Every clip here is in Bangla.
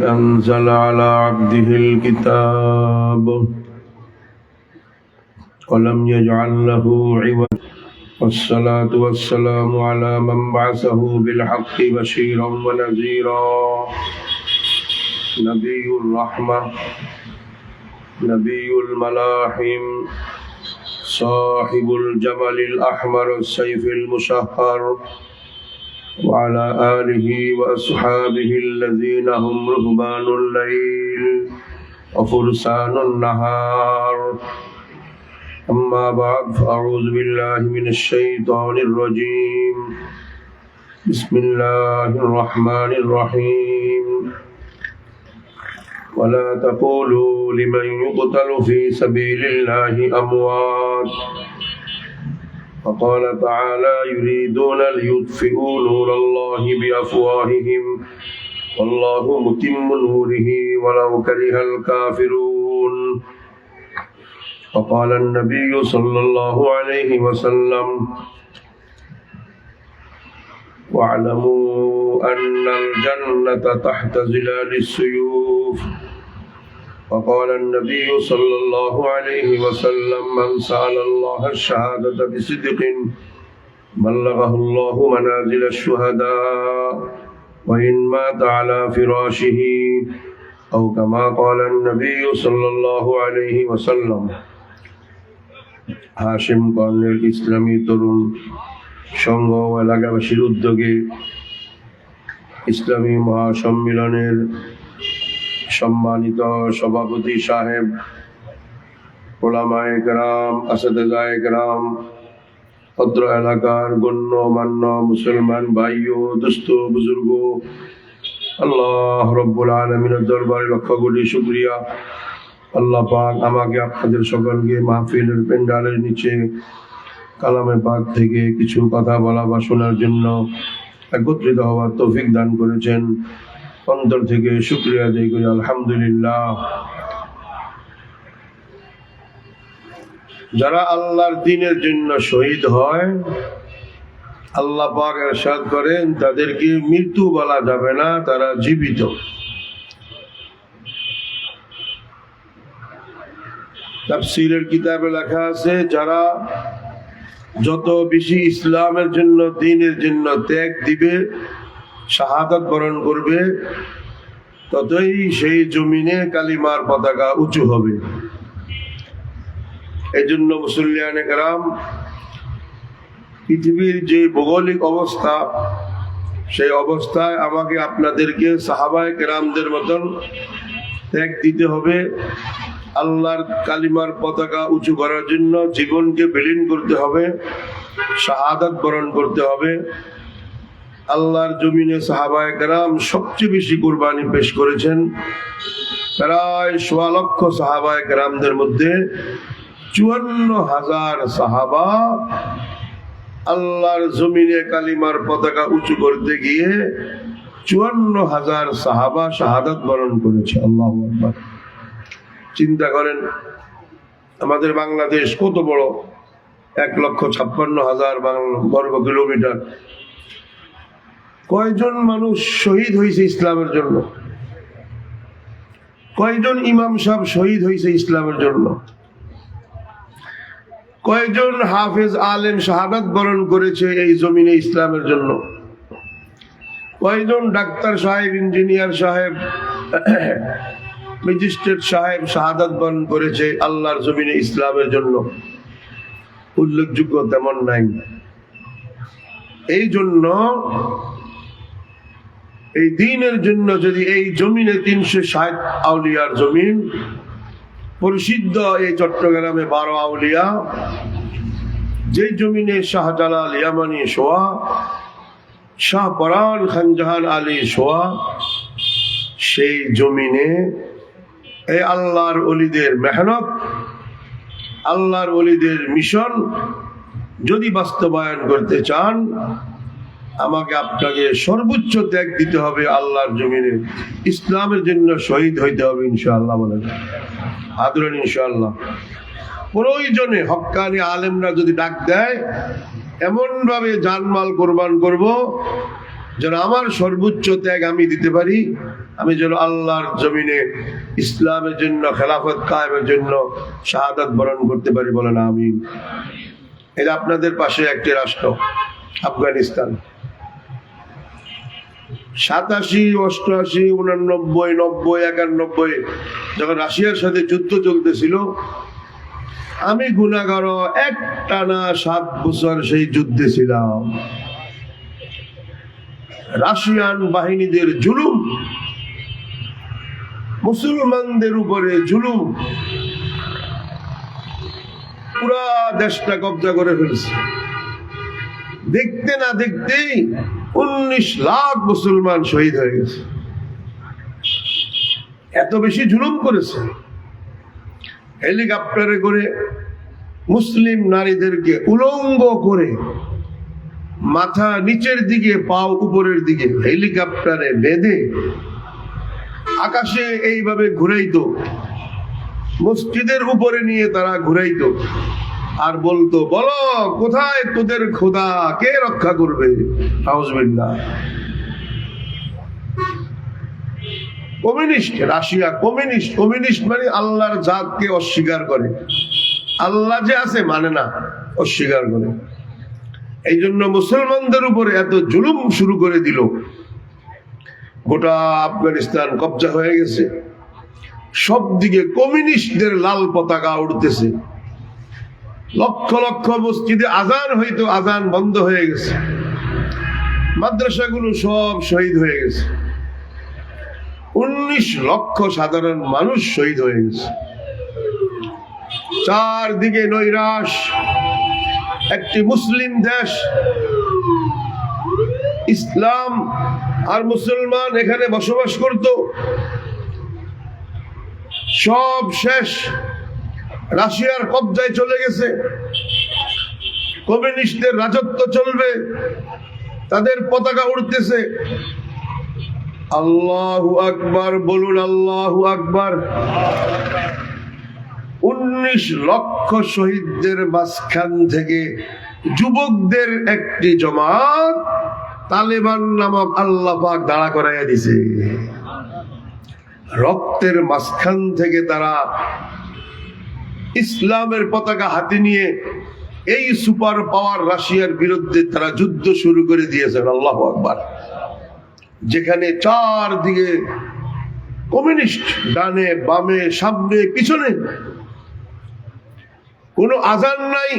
أنزل على عبده الكتاب ولم يجعل له عوجا والصلاة والسلام على من بعثه بالحق بشيرا ونذيرا نبي الرحمة نبي الملاحم صاحب الجمل الأحمر السيف المشهر وعلى آله وأصحابه الذين هم رهبان الليل وفرسان النهار أما بعد فأعوذ بالله من الشيطان الرجيم بسم الله الرحمن الرحيم ولا تقولوا لمن يقتل في سبيل الله أموات وقال تعالى يريدون ليطفئوا نور الله بأفواههم والله متم نوره ولو كره الكافرون وقال النبي صلى الله عليه وسلم واعلموا أن الجنة تحت ظلال السيوف وقال النبي صلى الله عليه وسلم من سأل الله الشهادة بصدق بلغه الله منازل الشهداء وإن مات على فراشه أو كما قال النبي صلى الله عليه وسلم হাশিম কর্নেল ইসলামী তরুণ সংঘ ও এলাকাবাসীর উদ্যোগে ইসলামী মহাসম্মেলনের সম্মানিত সভাপতি সাহেব, ওলামায়ে কেরাম, আসাতেজায়ে কেরাম, অত্র এলাকার গণ্যমান্য মুসলমান ভাই ও দোস্ত বুজুর্গ, আল্লাহ রব্বুল আলামিনের দরবারে লক্ষ কোটি শুকরিয়া। আল্লাহ পাক আমাকে আপনাদের সকলকে মাহফিলের পেন্ডালের নিচে কালামে পাক থেকে কিছু কথা বলা বা শোনার জন্য একত্রিত হওয়ার তৌফিক দান করেছেন। অন্তর থেকে শুকরিয়া আদায় করি আলহামদুলিল্লাহ। যারা আল্লাহর দ্বীনের জন্য শহীদ হয়, আল্লাহ পাক ইরশাদ করেন তাদেরকে মৃত্যু বলা যাবে না, তারা জীবিত। তাফসীরের কিতাবে লেখা আছে যারা যত বেশি ইসলামের জন্য, দ্বীনের জন্য ত্যাগ দিবে, শাহাদাত বরণ করবে, ততই সেই জমিনে কালিমার পতাকা উঁচু হবে। এই জন্য মুসল্লিয়ানে কেরাম, পৃথিবীর যে ভৌগোলিক অবস্থা, সেই অবস্থায় আমাকে আপনাদেরকে সাহাবায়ে কেরামদের মতন ত্যাগ দিতে হবে। আল্লাহর কালিমার পতাকা উঁচু করার জন্য জীবনকে বিলীন করতে হবে, শাহাদাত বরণ করতে হবে। আল্লাহর জমিনে সাহাবায়ে কেরাম সবচেয়ে বেশি কুরবানি পেশ করেছেন। প্রায় ১.৫ লক্ষ সাহাবায়ে কেরামদের মধ্যে ৫৪,০০০ সাহাবা আল্লাহর জমিনে কালিমার পতাকা উঁচু করতে গিয়ে ৫৪,০০০ সাহাবা শাহাদাত বরণ করেছে। আল্লাহু আকবার। চিন্তা করেন আমাদের বাংলাদেশ কত বড়, ১,৫৬,০০০ বর্গ কিলোমিটার। কয়জন মানুষ শহীদ হয়েছে ইসলামের জন্য? কয়জন ইমাম সাহেব শহীদ হয়েছে ইসলামের জন্য? কয়জন হাফেজ আলেম শাহাদাত বরণ করেছে এই জমিনে ইসলামের জন্য? কয়জন ডাক্তার সাহেব, ইঞ্জিনিয়ার সাহেব, ম্যাজিস্ট্রেট সাহেব শাহাদাত বরণ করেছে আল্লাহর জমিনে ইসলামের জন্য? উল্লেখযোগ্য তেমন নাই। এই জন্য এই দ্বীনের জন্য যদি এই জমিনে ৩৬০ আউলিয়ার জমিন, প্রসিদ্ধ এই চট্টগ্রামে ১২ আউলিয়া, যে জমিনে শাহজালাল ইয়ামানি শোয়া, শাহ পরান খান জাহান আলী শোয়া, সেই জমিনে এই আল্লাহর ওলিদের মেহনত, আল্লাহর ওলিদের মিশন যদি বাস্তবায়ন করতে চান, আমাকে আপনাকে সর্বোচ্চ ত্যাগ দিতে হবে। আল্লাহর জমিনে ইসলামের জন্য শহীদ হইতে হবে ইনশাআল্লাহ। বলেন আদরেন ইনশাআল্লাহ। প্রয়োজনে হক্কানি আলেমরা যদি ডাক দেয়, এমন ভাবে জানমাল কোরবান করব যেন আমার সর্বোচ্চ ত্যাগ আমি দিতে পারি, আমি যেন আল্লাহর জমিনে ইসলামের জন্য, খেলাফত কায়েমের জন্য শাহাদাত বরণ করতে পারি। বলেন আমিন। এটা আপনাদের পাশে একটি রাষ্ট্র আফগানিস্তান। 87, 88, 89, 90, 91 যখন রাশিয়ার সাথে যুদ্ধ চলতেছিল, আমি গুনাহগার একটানা 7 বছর সেই যুদ্ধে ছিলাম। রাশিয়ান বাহিনীদের জুলুম, মুসলমানদের উপরে জুলুম, পুরা দেশটা কব্জা করে ফেলছে। দেখতে না দেখতেই 19 লাখ মুসলমান শহীদ হয়ে গেছে। এত বেশি জুলুম করেছে। হেলিকপ্টারে করে মুসলিম নারীদেরকে উলঙ্গ করে মাথা নিচের দিকে, পাও উপরের দিকে হেলিকপ্টারে বেঁধে আকাশে এইভাবে ঘুরাইতো, মসজিদের উপরে নিয়ে তারা ঘুরাইতো আর বলতো, বলো কোথায় তোদের খোদা, কে রক্ষা করবে? আউযুবিল্লাহ। Communist Russia, communist. কমিউনিস্ট মানে আল্লাহর জাতকে অস্বীকার করে, আল্লাহ যে আছে মানে না, অস্বীকার করে। এই জন্য মুসলমানদের উপরে এত জুলুম শুরু করে দিল। গোটা আফগানিস্তান কব্জা হয়ে গেছে। সব দিকে কমিউনিস্টদের লাল পতাকা উঠতেছে। লক্ষ লক্ষ মসজিদে আজান হইতো, আজান বন্ধ হয়ে গেছে। মাদ্রাসাগুলো সব শহীদ হয়ে গেছে। 19 লক্ষ সাধারণ মানুষ শহীদ হয়ে গেছে। চারদিকে নৈরাশ। একটি মুসলিম দেশ, ইসলাম আর মুসলমান এখানে বসবাস করত, সব শেষ। রাশিয়ার কব্জায় চলে গেছে। কমিউনিস্টদের রাজত্ব চলবে, তাদের পতাকা উড়তেছে। আল্লাহু আকবার বলুন, আল্লাহু আকবার। 19 লক্ষ শহীদদের মাঝখান থেকে যুবকদের একটি জমাত তালেবান নামক আল্লাহ পাক দাঁড়া করাইয়া দিছে। রক্তের মাঝখান থেকে তারা ইসলামের পতাকা হাতে নিয়ে এই সুপার পাওয়ার রাশিয়ার বিরুদ্ধে তারা যুদ্ধ শুরু করে দিয়েছেন। আল্লাহু আকবার। যেখানে চারদিকে কমিউনিস্ট, ডানে বামে সামনে পিছনে, কোনো আজান নাই,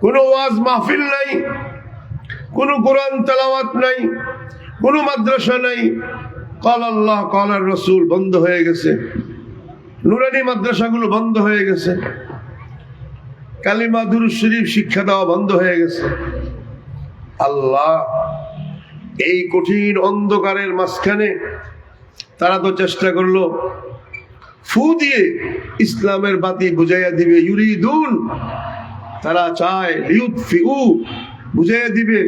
কোনো ওয়াজ মাহফিল নাই, কোনো কোরআন তেলাওয়াত নাই, কোনো মাদ্রাসা নাই। কাল আল্লাহ কাল রাসূল বন্ধ হয়ে গেছে। নুরানি মাদ্রাসাগুলো বন্ধ হয়ে গেছে। কালিমা দুরূদ শরীফ শিক্ষা দেওয়া বন্ধ হয়ে গেছে। আল্লাহ, এই কঠিন অন্ধকারের মাঝখানে তারা তো চেষ্টা করলো ফু দিয়ে ইসলামের বাতি বুঝাইয়া দিবে। ইউরিদুন, তারা চায় লিউতফিউ, বুঝাইয়া দিবে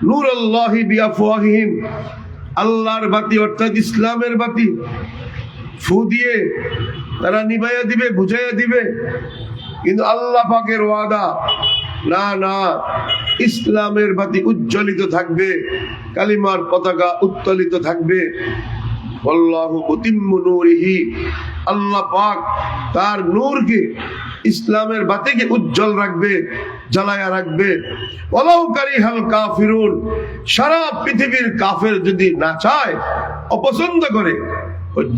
নূর আল্লাহি বিআফওয়াহিহিম, আল্লাহর বাতি অর্থাৎ ইসলামের বাতি ফু দিয়ে তারা নিভাইয়া দিবে, বুঝাইয়া দিবে। কিন্তু আল্লাহ পাকের ওয়াদা, না না, ইসলামের বাতি উজ্জ্বলিত থাকবে, কালিমার পতাকা উত্তোলিত থাকবে। আল্লাহু মুতিম্মু নূরিহি, আল্লাহ পাক তার নূরকে, ইসলামের বাতিকে উজ্জ্বল রাখবে, জ্বালায়া রাখবে। ওয়ালাউ কারিহাল কাফিরুন, সারা পৃথিবীর কাফের যদি না চায়, অপছন্দ করে,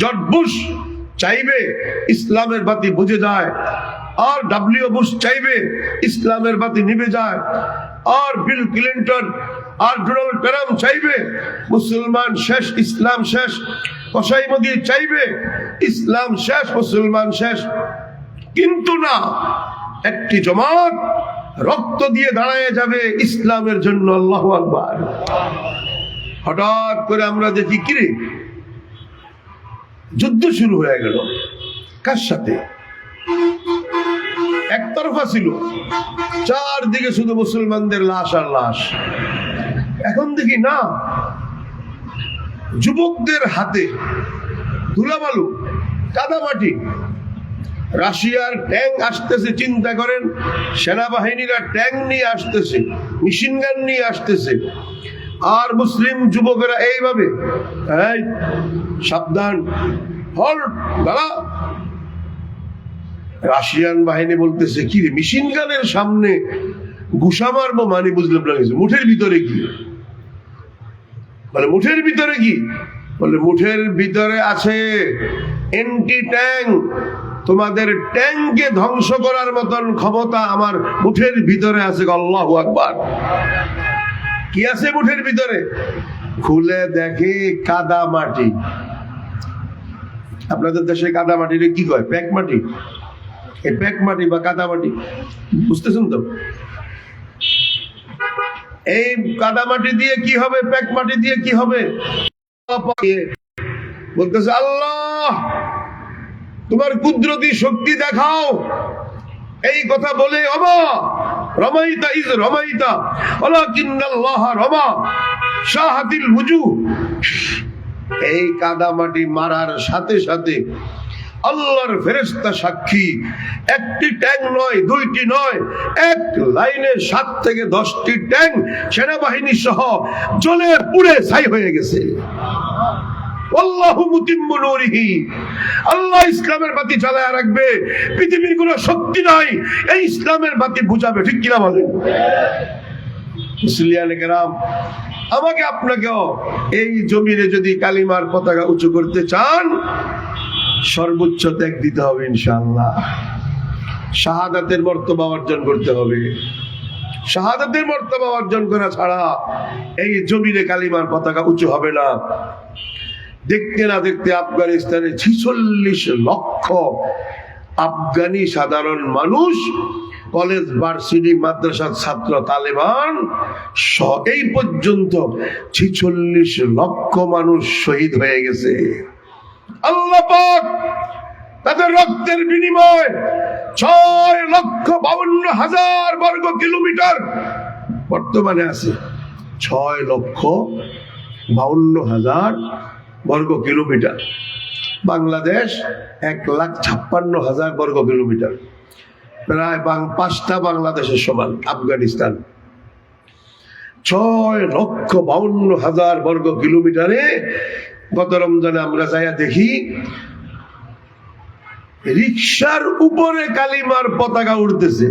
জর্জ বুশ চাইবে ইসলামের বাতি বুঝে যায়, আর ডব্লিউ বুশ চাইবে ইসলামের বাতি নিভে যায়, আর বিল ক্লিন্টন আর ডোনাল্ড ট্রাম্প চাইবে মুসলমান শেষ, ইসলাম শেষ। কসাই মোদি চাইবে ইসলাম শেষ, মুসলমান শেষ। কিন্তু না, একটি জমাত রক্ত দিয়ে দাঁড়ায় যাবে ইসলামের জন্য। আল্লাহু আকবার। হঠাৎ করে আমরা দেখি, কিরে, যুদ্ধ শুরু হয়ে গেল। কার সাথে? একতরফা ছিল, চারদিকে শুধু মুসলমানদের লাশ আর লাশ। এখন দেখি না, যুবকদের হাতে ধুলাবালু, কাদামাটি। রাশিয়ার ট্যাঙ্ক আসতেছে, চিন্তা করেন, সেনাবাহিনীরা ট্যাঙ্ক নিয়ে আসতেছে, মেশিন গান নিয়ে আসতেছে, আর মুসলিম যুবকেরা এইভাবে, এই সাবধান, হল্ট, দাঁড়া। রাশিয়ান বাহিনী বলতেছে, কি রে, মেশিন গানের সামনে ঘুষা মারবো? মানে বুঝলাম না কিছু। মুঠের ভিতরে কি? বলে মুঠের ভিতরে কি? বলে মুঠের ভিতরে আছে এন্টি ট্যাঙ্ক। তোমাদের ট্যাঙ্ককে ধ্বংস করার মতন ক্ষমতা আমার মুঠের ভিতরে আছে। আল্লাহু আকবার। কি আছে মুঠের ভিতরে? খুলে দেখে কাদা মাটি। আপনাদের দেশে কাদা মাটির কি কয়? প্যাক মাটি। এই প্যাক মাটি বা কাদা মাটি, বুঝতেছেন তো? এই কাদা মাটি দিয়ে কি হবে? প্যাক মাটি দিয়ে কি হবে? বলতেছে, আল্লাহ তোমার কুদরতি শক্তি দেখাও। এই কথা বলে অমা রমাইতা ইজ রমাইতা ওয়ালাকিন্নাল্লাহ রমা শাহাতিল ওয়াজুহ। এই কাদা মাটি মারার সাথে সাথে আল্লাহর ফেরেশতা সাক্ষী, একটি ট্যাঙ্ক নয়, দুইটি নয়, এক লাইনে 7 থেকে 10টি ট্যাঙ্ক সেনাবাহিনী সহ জ্বলে পুড়ে ছাই হয়ে গেছে। আল্লাহু মুতিম্মু নূরিহি। আল্লাহ ইসলামের বাতি জ্বালায় রাখবে। পৃথিবীর কোনো শক্তি নাই এই ইসলামের বাতি বুঝাবে। ঠিক কিনা বলেন? মুসলিয়ানে কেরাম, আমাকে আপনাকেও এই জমিনে যদি কালিমার পতাকা উঁচু করতে চান, সর্বোচ্চ ত্যাগ দিতে হবে ইনশাআল্লাহ। শাহাদাতের মর্তবা অর্জন করতে হবে। শাহাদাতের মর্তবা অর্জন করা ছাড়া এই জমিনে কালিমার পতাকা উঁচু হবে না। দেখতে না দেখতে আফগানিস্তানে 46 লক্ষ আফগানি সাধারণ মানুষ, কলেজ, ভার্সিটি, মাদ্রাসার ছাত্র, তালেবান এই পর্যন্ত 46 লক্ষ মানুষ শহীদ হয়ে গেছে। আল্লাহ পাক তাদের রক্তের বিনিময় 6,52,000 বর্গ কিলোমিটার বর্তমানে আছে। 6,52,000 বর্গ কিলোমিটার। বাংলাদেশ 1,56,000 বর্গ কিলোমিটার, প্রায় 5টা বাংলাদেশের সমান আফগানিস্তান। 6,52,000 বর্গ কিলোমিটারে গত রমজানে আমরা যাইয়া দেখি রিকশার উপরে কালিমার পতাকা উঠতেছে,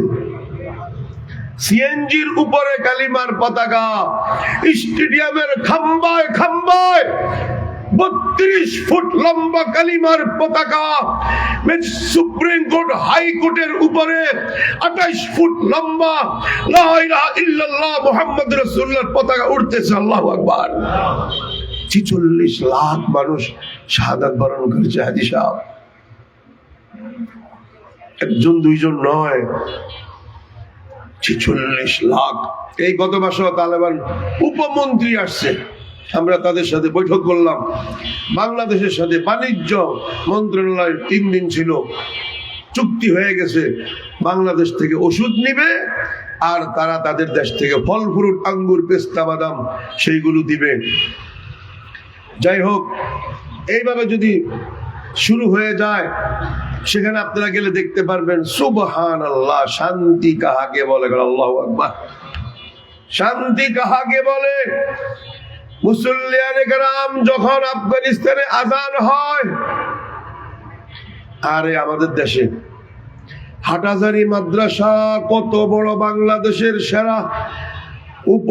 সিএনজির উপরে কালিমার পতাকা, স্টেডিয়ামের খাম্বায় খাম্বায় 32 ফুট লম্বা কালিমার পতাকা, সুপ্রিম কোর্ট হাইকোর্টের উপরে 28 ফুট লম্বা লা ইলাহা ইল্লাল্লাহ মুহাম্মদুর রাসূলুল্লাহর পতাকা উঠতেছে। আল্লাহু আকবার। 46 লাখ মানুষ শাহাদাত বরণ করেছে। হাজী সাহেব, একজন দুইজন নয়, 46 লাখ। এই গত মাসে তালেবান উপমন্ত্রী আসছে, আমরা তাদের সাথে বৈঠক করলাম। বাংলাদেশের সাথে বাণিজ্য মন্ত্রণালয় 3 দিন ছিল, চুক্তি হয়ে গেছে। বাংলাদেশ থেকে ওষুধ নিবে আর তারা তাদের দেশ থেকে ফল ফ্রুট, আঙ্গুর, পেস্তা, বাদাম সেইগুলো দিবে। যাই হোক, এইভাবে যদি শুরু হয়ে যায়, সেখানে আপনারা গেলে দেখতে পারবেন সুবহানাল্লাহ, শান্তি কাহাকে বলে? আল্লাহু আকবার। শান্তি কাহাকে বলে? মুসল্লিয়ানে কেরাম, যখন আফগানিস্তানে আজান হয়, আরে আমাদের দেশে হাটহাজারী মাদ্রাসা কত বড়, বাংলাদেশের সেরা, উপ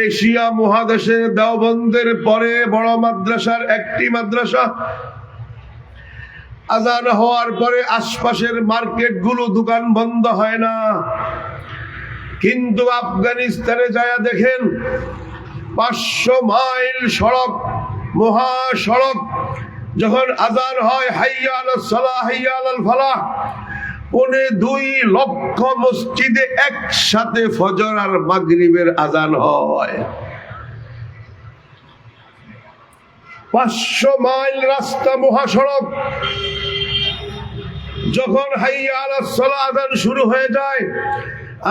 এশিয়া মহাদেশে দেওবন্দের পরে বড় মাদ্রাসার একটি মাদ্রাসা। আজান হওয়ার পরে আশপাশের মার্কেট গুলো, দোকান বন্ধ হয় না। কিন্তু আফগানিস্তানে যায়া দেখেন 500 মাইল সড়ক, মহাসড়ক, যখন আজান হয় হাইয়া আলাস সালাহ হাইয়া আলাল ফালাহ, 2.25 লক্ষ মসজিদে একসাথে ফজর আর মাগরিবের আজান হয়। 500 মাইল রাস্তা, মহাসড়ক, যখন হাইয়া আলাস সালাহ আজান শুরু হয়ে যায়,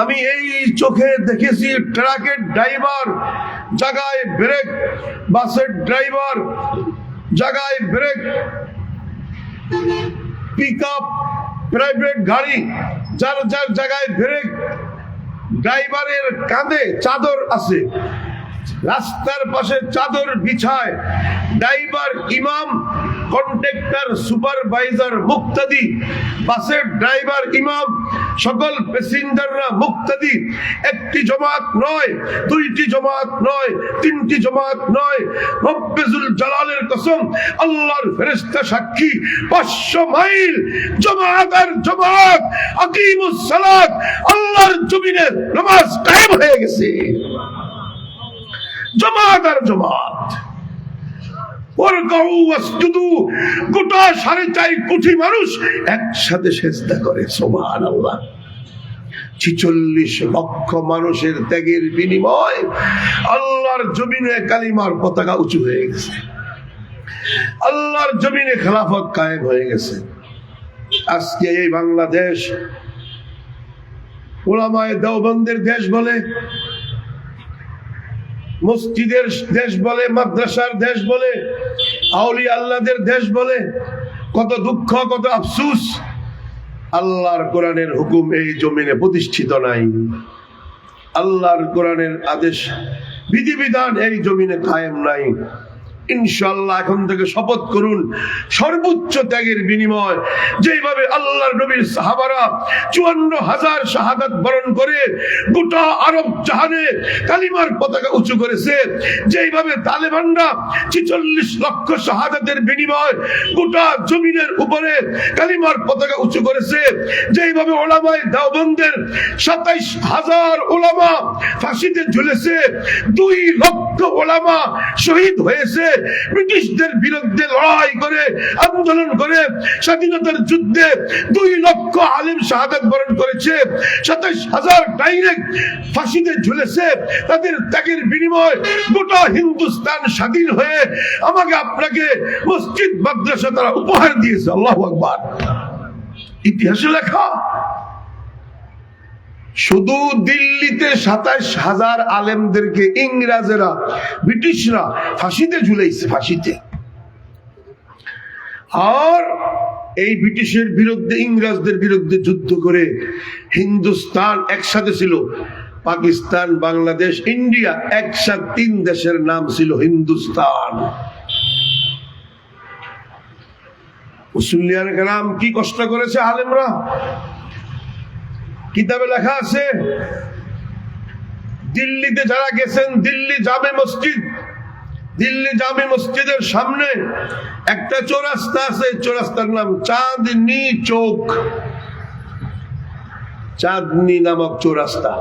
আমি এই চোখে দেখেছি ট্রাকের ড্রাইভার জায়গায় ব্রেক, বাসের ড্রাইভার জায়গায় ব্রেক, পিকআপ, প্রাইভেট গাড়ি যার যার জায়গায় ব্রেক, ড্রাইভারের কাঁধে চাদর আছে, রাস্তার পাশে চাদর বিছায় ড্রাইভার, ইমাম, কন্ট্রাক্টর, সুপারভাইজার, মুক্তাদি, বাসের ড্রাইভার, ইমাম, সকল প্যাসেঞ্জাররা মুক্তাদি। একটি জামাত নয়, দুইটি জামাত নয়, তিনটি জামাত নয়, রব্বুল জালালের কসম, আল্লাহর ফেরেশতা সাক্ষী, 500 মাইল জামাত আর জামাত, আকিমুস সালাত, আল্লাহর জমিনে নামাজ কায়েম হয়ে গেছে। জামাত আর জামাত, গোটা 4.5 কোটি মানুষ একসাথে সেজদা করে। সুবহানাল্লাহ। 46 লক্ষ মানুষের ত্যাগের বিনিময় আল্লাহর জমিনে কালিমার পতাকা উঁচু হয়ে গেছে, আল্লাহর জমিনে খেলাফত কায়েম হয়ে গেছে। আজকে এই বাংলাদেশ উলামায়ে দেওবন্দের দেশ বলে, মসজিদের দেশ বলে, মাদ্রাসার দেশ বলে, আউলিয়া আল্লাহদের দেশ বলে। কত দুঃখ, কত আফসোস, আল্লাহর কোরআনের হুকুম এই জমিনে প্রতিষ্ঠিত নাই। আল্লাহর কোরআনের আদেশ বিধিবিধান এই জমিনে কায়েম নাই। ইনশাআল্লাহ এখন থেকে শপথ করুন, সর্বোচ্চ ত্যাগের বিনিময় যেভাবে আল্লাহর নবীর সাহাবারা 54,000 শাহাদাত বরণ করে গোটা আরব জাহানে কালিমার পতাকা উঁচু করেছে, যেভাবে তালেবানরা 46 লক্ষ শাহাদাতের বিনিময় গোটা জমিনের উপরে কালিমার পতাকা উঁচু করেছে, যেভাবে ওলামায়ে দেওবন্দের 27,000 ওলামা ফাঁসিতে ঝুলেছে, 2 লক্ষ ওলামা শহীদ হয়েছে ব্রিটিশদের বিরুদ্ধে লড়াই করে, আন্দোলন করে, স্বাধীনতার যুদ্ধে 2 লক্ষ আলেম শাহাদাত বরণ করেছে, 27,000 ডাইরেক্ট ফাঁসিতে ঝুলেছে। তাদের ত্যাগের বিনিময় গোটা হিন্দুস্তান স্বাধীন হয়ে আমাকে আপনাকে মসজিদ মাদ্রাসা তারা উপহার দিয়েছে। আল্লাহু আকবার। ইতিহাসে লেখা। শুধু দিল্লিতে 27,000 আলেমদেরকে ইংরেজরা, ব্রিটিশরা ফাঁসিতে ঝুলাইছে, ফাঁসিতে। আর এই ব্রিটিশের বিরুদ্ধে, ইংরেজদের বিরুদ্ধে যুদ্ধ করে হিন্দুস্তান একসাথে ছিল। পাকিস্তান, বাংলাদেশ, ইন্ডিয়া একসাথে 3 দেশের নাম ছিল হিন্দুস্তান। মুসলিয়ান কেরাম কি কষ্ট করেছে আলেমরা, কিতাবে লেখা আছে। দিল্লিতে যারা গেছেন, দিল্লি জামে মসজিদ, দিল্লি জামে মসজিদের সামনে একটা চৌরাস্তা আছে, চৌরাস্তার নাম চাঁদনি চৌক, চাঁদনি নামক চৌরাস্তা।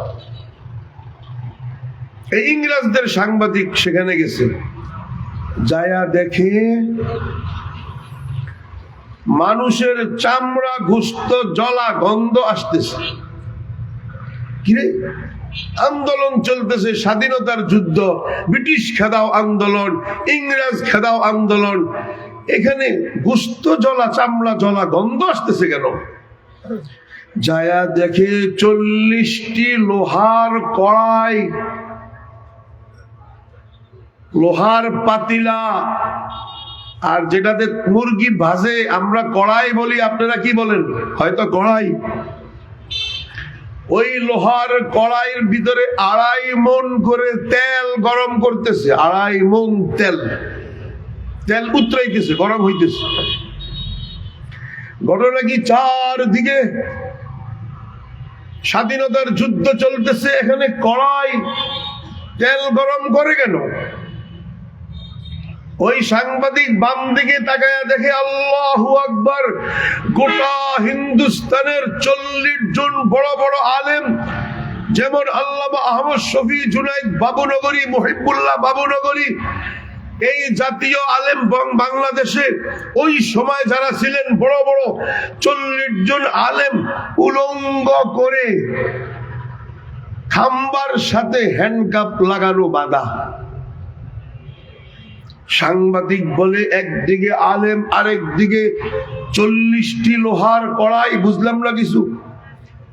এই ইংরেজদের সাংবাদিক সেখানে গেছে, যায়া দেখে মানুষের চামড়া, গোশত জ্বলা গন্ধ আসতেছে। কিরে, আন্দোলন চলতেছে, স্বাধীনতার যুদ্ধ, ব্রিটিশ খেদাও আন্দোলন, ইংরেজ খেদাও আন্দোলন, এখানে গোশত জ্বলা, চামড়া জ্বলা গন্ধ আসতেছে কেন? যায়া দেখে 40টি লোহার কড়াই, লোহার পাতিলা, আর যেটাতে মুরগি ভাজে আমরা কড়াই বলি, আপনারা কি বলেন? হয়তো কড়াই। ওই লোহার কড়াইয়ের ভিতরে 2.5 মণ করে তেল গরম করতেছে, 2.5 মণ তেল, তেল উতরাইতেছে, গরম হইতেছে। ঘটনা কি, চারদিকে স্বাধীনতার যুদ্ধ চলতেছে, এখানে কড়াই তেল গরম করে কেন? ওই সাংবাদিক বাম দিকে তাকায়া দেখে, আল্লাহু আকবার, গোটা হিন্দুস্তানের 40 জন বড় বড় আলেম, যেমন আল্লামা আহমদ শফি, জুনাইদ বাবুনগরী, মুহিবুল্লাহ বাবুনগরী, এই জাতীয় আলেম বাংলাদেশে ওই সময় যারা ছিলেন বড় বড় 40 জন আলেম উলঙ্গ করে খাম্বার সাথে হ্যান্ডকাপ লাগানো বাঁধা। সাংবাদিক বলে, একদিকে আলেম, আরেক দিকে 40টি লোহার কড়াই, বুঝলাম না কিছু,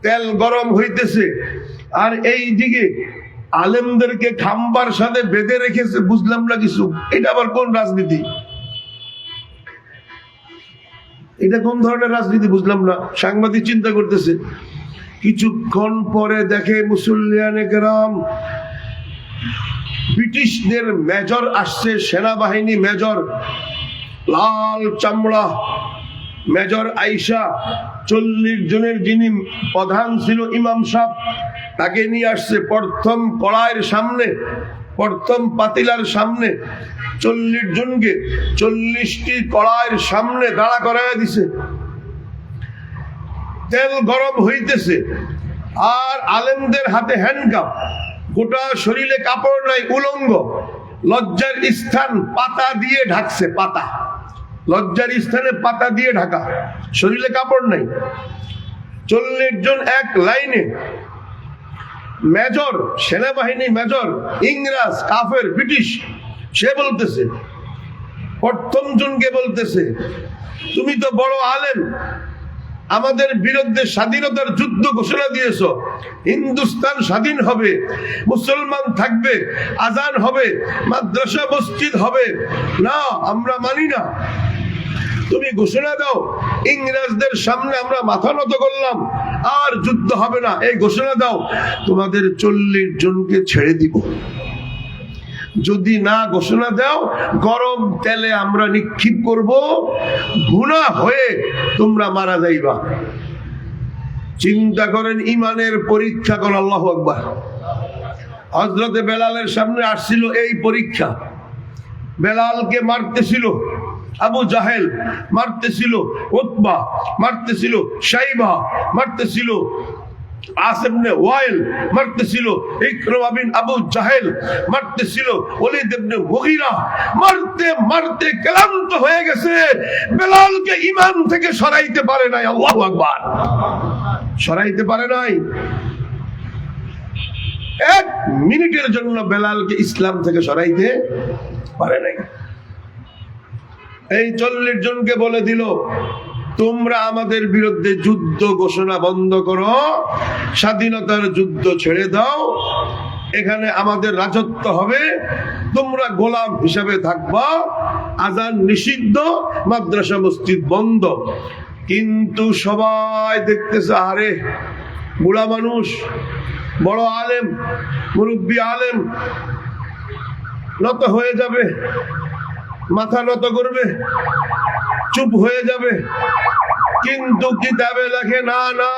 তেল গরম হইতেছে, আর এই দিকে আলেমদেরকে খাম্বার সাথে বেঁধে রেখেছে, বুঝলাম না কিছু। এটা আবার কোন রাজনীতি? এটা কোন ধরনের রাজনীতি বুঝলাম না। সাংবাদিক চিন্তা করতেছে। কিছুক্ষণ পরে দেখে মুসল্লিয়ানে কেরাম ব্রিটিশদের মেজর আসছে, সেনাবাহিনী মেজর, লাল চামড়া মেজর আইসা 40 জনের যিনি প্রধান ছিল ইমাম সাহেব, তাকে নিয়ে আসছে প্রথম কড়াইয়ের সামনে, প্রথম পাতিলার সামনে 40 জনকে 40টি কড়াইয়ের সামনে দাঁড়া করাইয়া দিছে। তেল গরম হইতেছে, আর আলেমদের হাতে হ্যান্ডকাপ, গোটা শরীরে কাপড় নাই, উলঙ্গ, লজ্জার স্থান পাতা দিয়ে ঢাকছে, পাতা, লজ্জার স্থানে পাতা দিয়ে ঢাকা, শরীরে কাপড় নাই। 40 জন এক লাইনে, মেজর, সেনাবাহিনী মেজর, ইংরেজ, কাফের, ব্রিটিশ। সে বলতেছে, প্রথম জনকে বলতেছে, তুমি তো বড় আলেম, আমাদের বিরুদ্ধে স্বাধীনতার যুদ্ধ ঘোষণা দিয়েছ, হিন্দুস্তান স্বাধীন হবে, মুসলমান থাকবে, আজান হবে, মাদ্রাসা মসজিদ হবে, না আমরা মানি না। তুমি ঘোষণা দাও, ইংরেজদের সামনে আমরা মাথা নত করলাম, আর যুদ্ধ হবে না, এই ঘোষণা দাও, তোমাদের 40 জনকে ছেড়ে দিব। যদি না ঘোষণা দাও, গরম তেলে আমরা নিক্ষেপ করব, ভুনা হয়ে তোমরা মারা যাইবা। চিন্তা করেন, ইমানের পরীক্ষা করেন। আল্লাহু আকবার। হযরতে বেলালের সামনে আসছিল এই পরীক্ষা। বেলালকে মারতেছিল আবু জাহেল, মারতেছিল উতবা, মারতেছিল শাইবা, মারতেছিল আসিম ইবনে ওয়াইল, মারতেছিল ইকরামা বিন আবু জাহেল, মারতেছিল ওলীদ ইবনে মুগীরা। মারতে মারতে ক্লান্ত হয়ে গেছে, বেলালকে ঈমান থেকে সরাইতে পারে নাই। আল্লাহু আকবার। সরাইতে পারে নাই। 1 মিনিটের জন্য বেলালকে ইসলাম থেকে সরাইতে পারে নাই। এই 40 জনকে বলে দিল, তোমরা আমাদের বিরুদ্ধে যুদ্ধ ঘোষণা বন্ধ করো, স্বাধীনতার যুদ্ধ ছেড়ে দাও, এখানে আমাদের রাজত্ব হবে, তোমরা গোলাম হিসাবে থাকবা, আজান নিষিদ্ধ, মাদ্রাসা মসজিদ বন্ধ। কিন্তু সবাই দেখতেছে, আরে বুড়া মানুষ, বড় আলেম, মুরব্বী আলেম, নত হয়ে যাবে, মাথা নত করবে, চুপ হয়ে যাবে। কিন্তু কিতাবে লেখে না, না,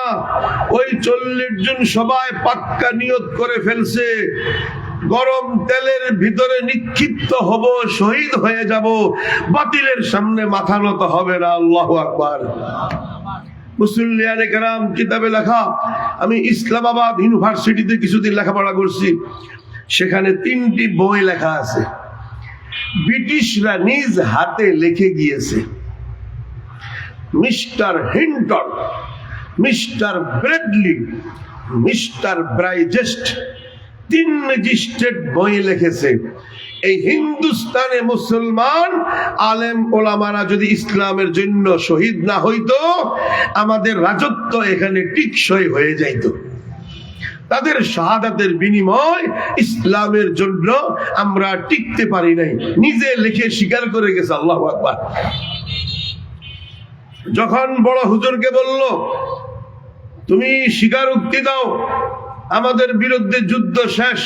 ওই 40 জন সবাই পাক্কা নিয়ত করে ফেলছে, গরম তেলের ভিতরে নিক্ষিপ্ত হব, শহীদ হয়ে যাব, বাতিলের সামনে মাথা নত হবে না। আল্লাহু আকবার। মুসল্লিয়ানে কেরাম, কিতাবে লেখা, আমি ইসলামাবাদ ইউনিভার্সিটিতে কিছুদিন লেখাপড়া করছি, সেখানে 3টি বই লেখা আছে, ব্রিটিশরা নিজ হাতে লিখে গিয়েছে। Mister Hinton, mister Bradley, mister ব্রাইজেস্ট, 3 ম্যাজিস্ট্রেট বই লিখেছে। এই হিন্দুস্তানে মুসলমান আলেম ওলামারা যদি ইসলামের জন্য শহীদ না হইতো, আমাদের রাজত্ব এখানে টিকসই হয়ে যাইত। তাদের শাহাদাতের বিনিময় ইসলামের জন্য আমরা টিকতে পারি নাই, নিজে লিখে স্বীকার করে গেছে। আল্লাহু আকবার। যখন বড় হুজুরকে বলল, তুমি স্বীকারোক্তি দাও, আমাদের বিরুদ্ধে যুদ্ধ শেষ,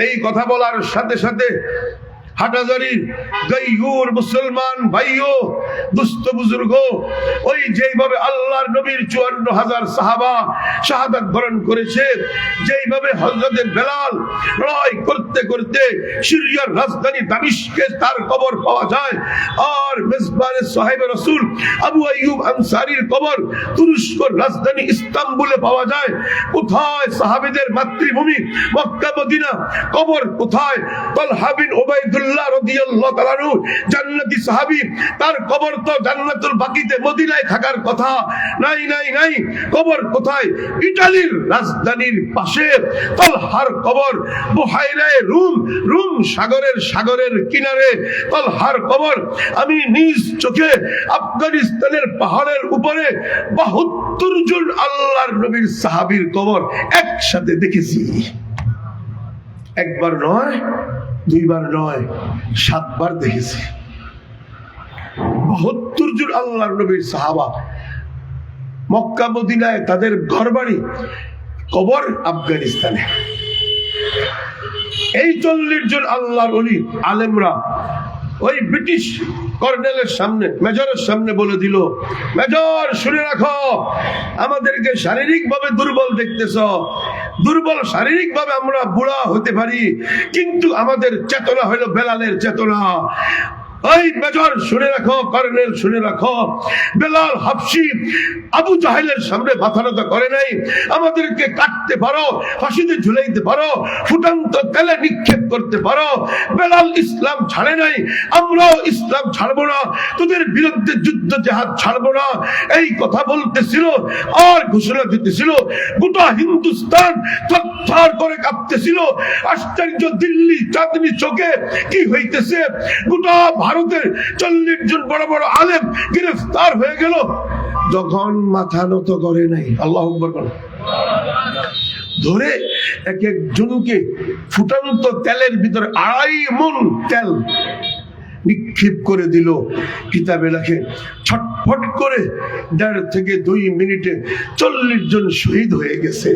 এই কথা বলার সাথে সাথে হাটাজারির গাইয়ুর মুসলমান ভাইও, দুস্থ বুজুর্গ, ওই যেইভাবে আল্লাহর নবীর 54,000 সাহাবা শাহাদাত বরণ করেছে, যেইভাবে হযরত বেলাল লড়াই করতে করতে সিরিয়ার রাজধানী দামিশকে তার কবর পাওয়া যায়, আর মেজবানে সাহেবে রাসূল আবু আইয়ুব আনসারীর কবর তুরস্কের রাজধানী ইস্তাম্বুলে পাওয়া যায়। কোথায় সাহাবীদের মাতৃভূমি মক্কা মদিনা, কবর কোথায় তালহা বিন উবাইদুল্লাহ রাদিয়াল্লাহু তাআলা আনহু, জান্নাতি সাহাবী, তার কবর তো জান্নাতুল বাকিতে মদিনায় থাকার কথা। নাই নাই নাই, কবর কোথায়? ইতালির রাজধানীর পাশে তালহার কবর, বুহাইরায়ে রুম, রুম সাগরের কিনারে তালহার কবর। আমি নিজ চোখে আফগানিস্তানের পাহাড়ের উপরে 72 জন আল্লাহর নবীর সাহাবীর কবর একসাথে দেখেছি। একবার নয়, 2 বার নয়, 7 বার দেখেছি। 72 জন আল্লাহর নবীর সাহাবা, মক্কা মদিনায় তাদের ঘরবাড়ি, কবর আফগানিস্তানে। এই 40 জন আল্লাহর ওলি আলেমরা ওই ব্রিটিশ কর্নেলের সামনে, মেজরের সামনে বলে দিল, মেজর শুনে রাখো, আমাদেরকে শারীরিক ভাবে দুর্বল দেখতেছ, দুর্বল শারীরিক ভাবে আমরা বুড়া হতে পারি, কিন্তু আমাদের চেতনা হলো বেলালের চেতনা। ওই মেজর শুনে রাখো, কর্নেল শুনে রাখো, বেলাল হাবশি আবু জাহেলের সামনে মাথা নত করে নাই। আমাদেরকে কাটতে পারো, ফাঁসিতে ঝুলাইতে পারো, ফুটন্ত তেলে নিক্ষেপ করতে পারো, বেলাল ইসলাম ছাড়ে নাই, আমরাও ইসলাম ছাড়বো না, তোদের বিরুদ্ধে যুদ্ধ জেহাদ ছাড়বো না। এই কথা বলতেছিল আর ঘোষণা দিতেছিল, গোটা হিন্দুস্তান থরথর করে কাঁপতেছিল। আশ্চর্য, দিল্লি চাঁদনি চোখে কি হইতেছে, গোটা ভারতের 40 জন বড় বড় আলেম গ্রেফতার হয়ে গেল, যখন মাথা নত করে নাই। আল্লাহু আকবার বলেন। ধরে এক একজনকে ফুটন্ত তেলের ভিতরে 2.5 মণ তেল নিক্ষেপ করে দিল। কিতাবে লেখে ছটফট করে 1.5 থেকে 2 মিনিটে 40 জন শহীদ হয়ে গেছে।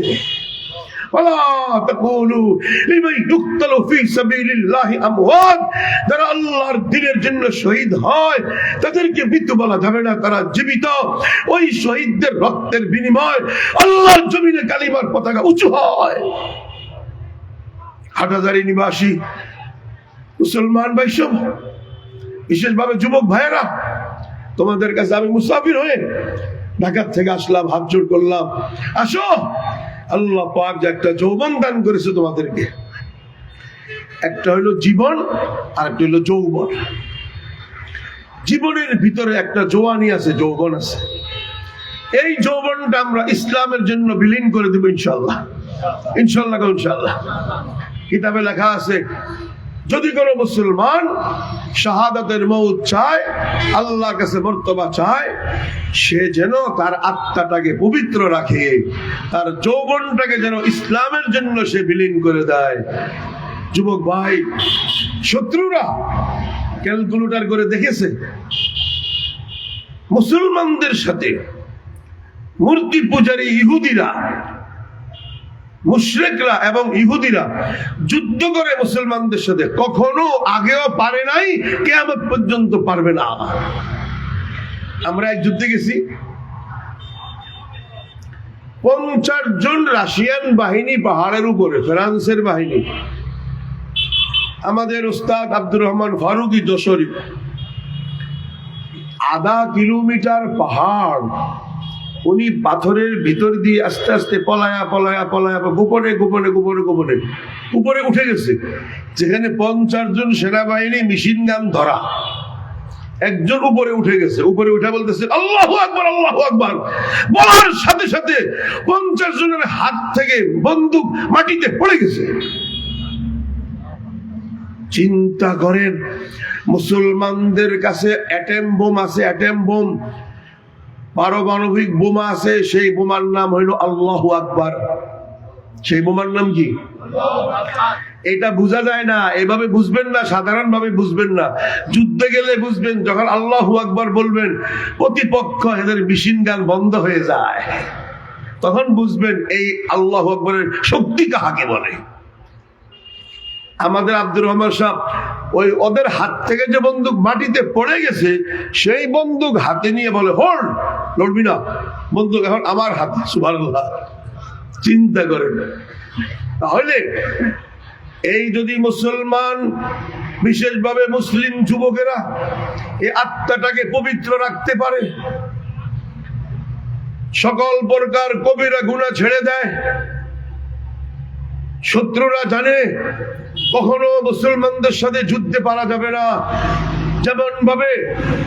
যারা আল্লাহর দ্বীনের জন্য শহীদ হয় তাদেরকে মৃত্যু বলা যাবে না, তারা জীবিত। ওই শহীদদের রক্তের বিনিময় আল্লাহর জমিনে কালিমার পতাকা উঁচু হয়। হাটহাজারী নিবাসী মুসলমান ভাইসব, বিশেষভাবে যুবক ভাইয়েরা, তোমাদের কাছে আমি মুসাফির হয়ে ঢাকা থেকে আসলাম, হাত জোড় করলাম, আসো, আল্লাহ পাক যে একটা যৌবন দান করেছে তোমাদেরকে, একটা হইলো জীবন আর একটা হইলো যৌবন। জীবনের ভিতরে একটা জওয়ানি আছে, যৌবন আছে। এই যৌবনটা আমরা ইসলামের জন্য বিলীন করে দেব ইনশাআল্লাহ, ইনশাআল্লাহ, ইনশাআল্লাহ। কিতাবে লেখা আছে, যদি কোনো মুসলমান শাহাদাতের মউত চায়, আল্লাহর কাছে মর্তবা চায়, সে যেন তার আত্মাটাকে পবিত্র রাখে, তার যৌবনটাকে যেন ইসলামের জন্য সে বিলীন করে দেয়। যুবক ভাই, শত্রুরা ক্যালকুলেটর করে দেখেছে, মুসলমানদের সাথে মূর্তি পূজারী ইহুদিরা, মুশরিকরা এবং ইহুদিরা যুদ্ধ করে মুসলমানদের সাথে, কখনো আগেও পারে নাই, কিয়ামত পর্যন্ত পারবে না। আমরা এক যুদ্ধে গেছি, 50 জন রাশিয়ান বাহিনী পাহাড়ের উপরে, ফ্রান্সের বাহিনী। আমাদের উস্তাদ আব্দুর রহমান ফারুকি যশোরী, 1/2 কিলোমিটার পাহাড় উনি পাথরের ভিতর দিয়ে আস্তে আস্তে পলায়া পলায়া পলায়া গোপনে গোপনে গোপনে গোপনে উপরে উঠে গেছে, যেখানে 50 জন সেনাবাহিনী মেশিন গান ধরা। একজন উপরে উঠে গেছে, উপরে উঠে বলতেছে আল্লাহু আকবার, আল্লাহু আকবার। বলার সাথে সাথে 50 জনের হাত থেকে বন্দুক মাটিতে পড়ে গেছে। চিন্তা করেন, মুসলমানদের কাছে অ্যাটম বোম আছে, অ্যাটম বোম, পারমাণবিক বোমা আছে, সেই বোমার নাম হইল আল্লাহু আকবার। সেই বোমার নাম কি? এটা বোঝা যায় না, এভাবে বুঝবেন না, সাধারণ ভাবে বুঝবেন না, যুদ্ধে গেলে বুঝবেন। যখন আল্লাহু আকবার বলবেন, প্রতিপক্ষ এদের মেশিন গান বন্ধ হয়ে যায়, তখন বুঝবেন এই আল্লাহু আকবরের শক্তি কাহাকে বলে। আমাদের আব্দুর রহমান সাহেব ওই ওদের হাত থেকে যে বন্দুক মাটিতে পড়ে গেছে, সেই বন্দুক হাতে নিয়ে বলে, হোল্ড, লড়বি না, বন্দুক এখন আমার হাতে। সুবহানাল্লাহ। চিন্তা করেন। তাহলে এই যদি মুসলমান, বিশেষভাবে মুসলিম যুবকেরা এই আত্মাটাকে পবিত্র রাখতে পারে, সকল প্রকার কবিরা গুনাহ ছেড়ে দেয়। শত্রুরা জানে কখনো মুসলমানদের সাথে যুদ্ধে পারা যাবে না। যেমন ভাবে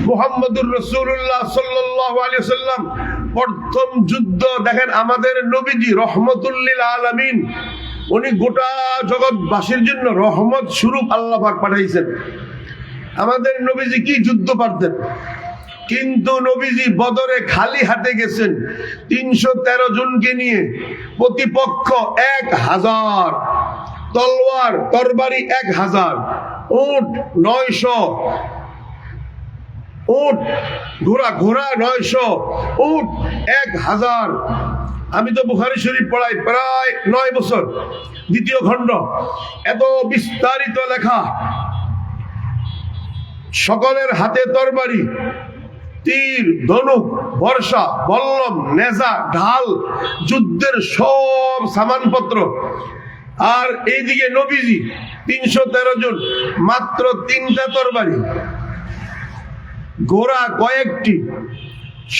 মুহাম্মদুর রাসূলুল্লাহ সাল্লাল্লাহু আলাইহি ওয়াসাল্লাম প্রথম যুদ্ধ, দেখেন আমাদের নবীজি রহমতুল লিল আলামিন, উনি গোটা জগৎবাসীর জন্য রহমত স্বরূপ আল্লাহ পাক পাঠাইছেন। আমাদের নবীজি কি যুদ্ধ পারতেন, কিন্তু নবীজি বদরে খালি হাতে গেছেন 313 জনকে নিয়ে, প্রতিপক্ষ 1000, তলোয়ার তরবারি 1000, উট 900, উট ঘোড়া 900, উট 1000, আমি তো বুখারী শরীফ পড়াই প্রায় 9 বছর, দ্বিতীয় খণ্ড, এত বিস্তারিত লেখা। সকলের হাতে তরবারি, তীর, ধনুক, বর্ষা, বল্লম, নেজা, ঢাল, যুদ্ধের সব সামানপত্র। আর এইদিকে নবীজি 313 জন, মাত্র 3টা তরবারি, ঘোড়া কয়েকটি,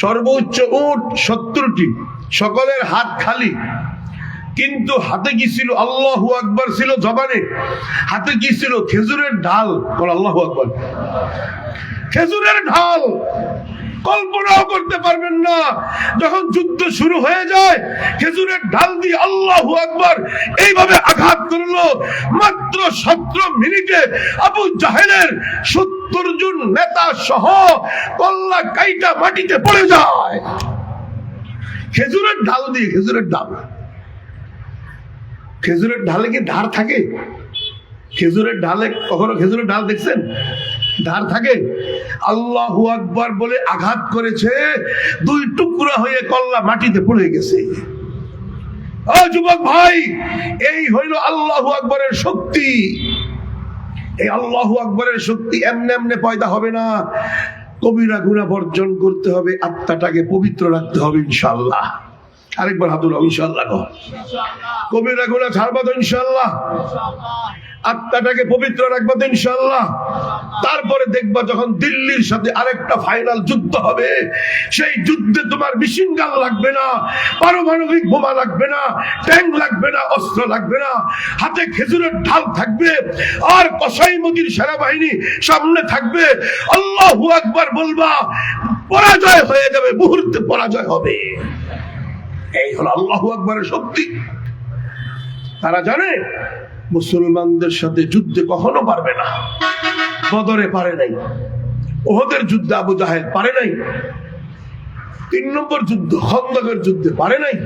সর্বোচ্চ উট 70টি, সকলের হাত খালি। কিন্তু হাতে কি ছিল? আল্লাহু আকবার ছিল জবানে, হাতে কি ছিল? খেজুরের ঢাল। আল্লাহু আকবার, খেজুরের ঢাল। কল্পনাও করতে পারবেন না, যখন যুদ্ধ শুরু হয়ে যায় খেজুরের ঢাল দিয়ে আল্লাহু আকবার এইভাবে আঘাত করলো, মাত্র 17 মিনিটে আবু জাহেলের 70 জন নেতা সহ কল্লা কাইটা মাটিতে পড়ে যায়। খেজুরের ঢাল দিয়ে, খেজুরের ঢাল। খেজুরের ঢালে কি ধার থাকে? খেজুরের ঢালে কখনো খেজুরের ঢাল দেখছেন? ধার থাকে? আল্লাহু আকবার বলে আঘাত করেছে, 2 টুকরা হয়ে কল্লা মাটিতে পড়ে গেছে। ও যুবক ভাই, এই হইল আল্লাহু আকবরের শক্তি। এই আল্লাহু আকবরের শক্তি এমনে এমনে পয়দা হবে না। কবিরা গুনাহ বর্জন করতে হবে, আত্মাটাকে পবিত্র রাখতে হবে ইনশাআল্লাহ। আরেকবার হাতুল ইনশাআল্লাহ। কবিরা গুনাহ ছাড়বা তো ইনশাআল্লাহ? আত্মাটাকে পবিত্র রাখবা তো ইনশাআল্লাহ? তারপরে দেখবা যখন দিল্লির সাথে আরেকটা ফাইনাল যুদ্ধ হবে, সেই যুদ্ধে তোমার মেশিন গান লাগবে না, পারমাণবিক বোমা লাগবে না, ট্যাঙ্ক লাগবে না, অস্ত্র লাগবে না, হাতে খেজুরের ঢাল থাকবে, আর কসাই মদির সেনাবাহিনী সামনে থাকবে। আল্লাহু আকবার বলবা, পরাজয় হয়ে যাবে, মুহূর্তে পরাজয় হবে। এই হলো আল্লাহু আকবরের শক্তি। তারা জানে মুসলমানদের সাথে যুদ্ধে কখনো পারবে না। বদরে পারে নাই, ওহদের যুদ্ধে আবু জাহেল পারে নাই, 3 নম্বর যুদ্ধ খন্দকের যুদ্ধে পারে নাই,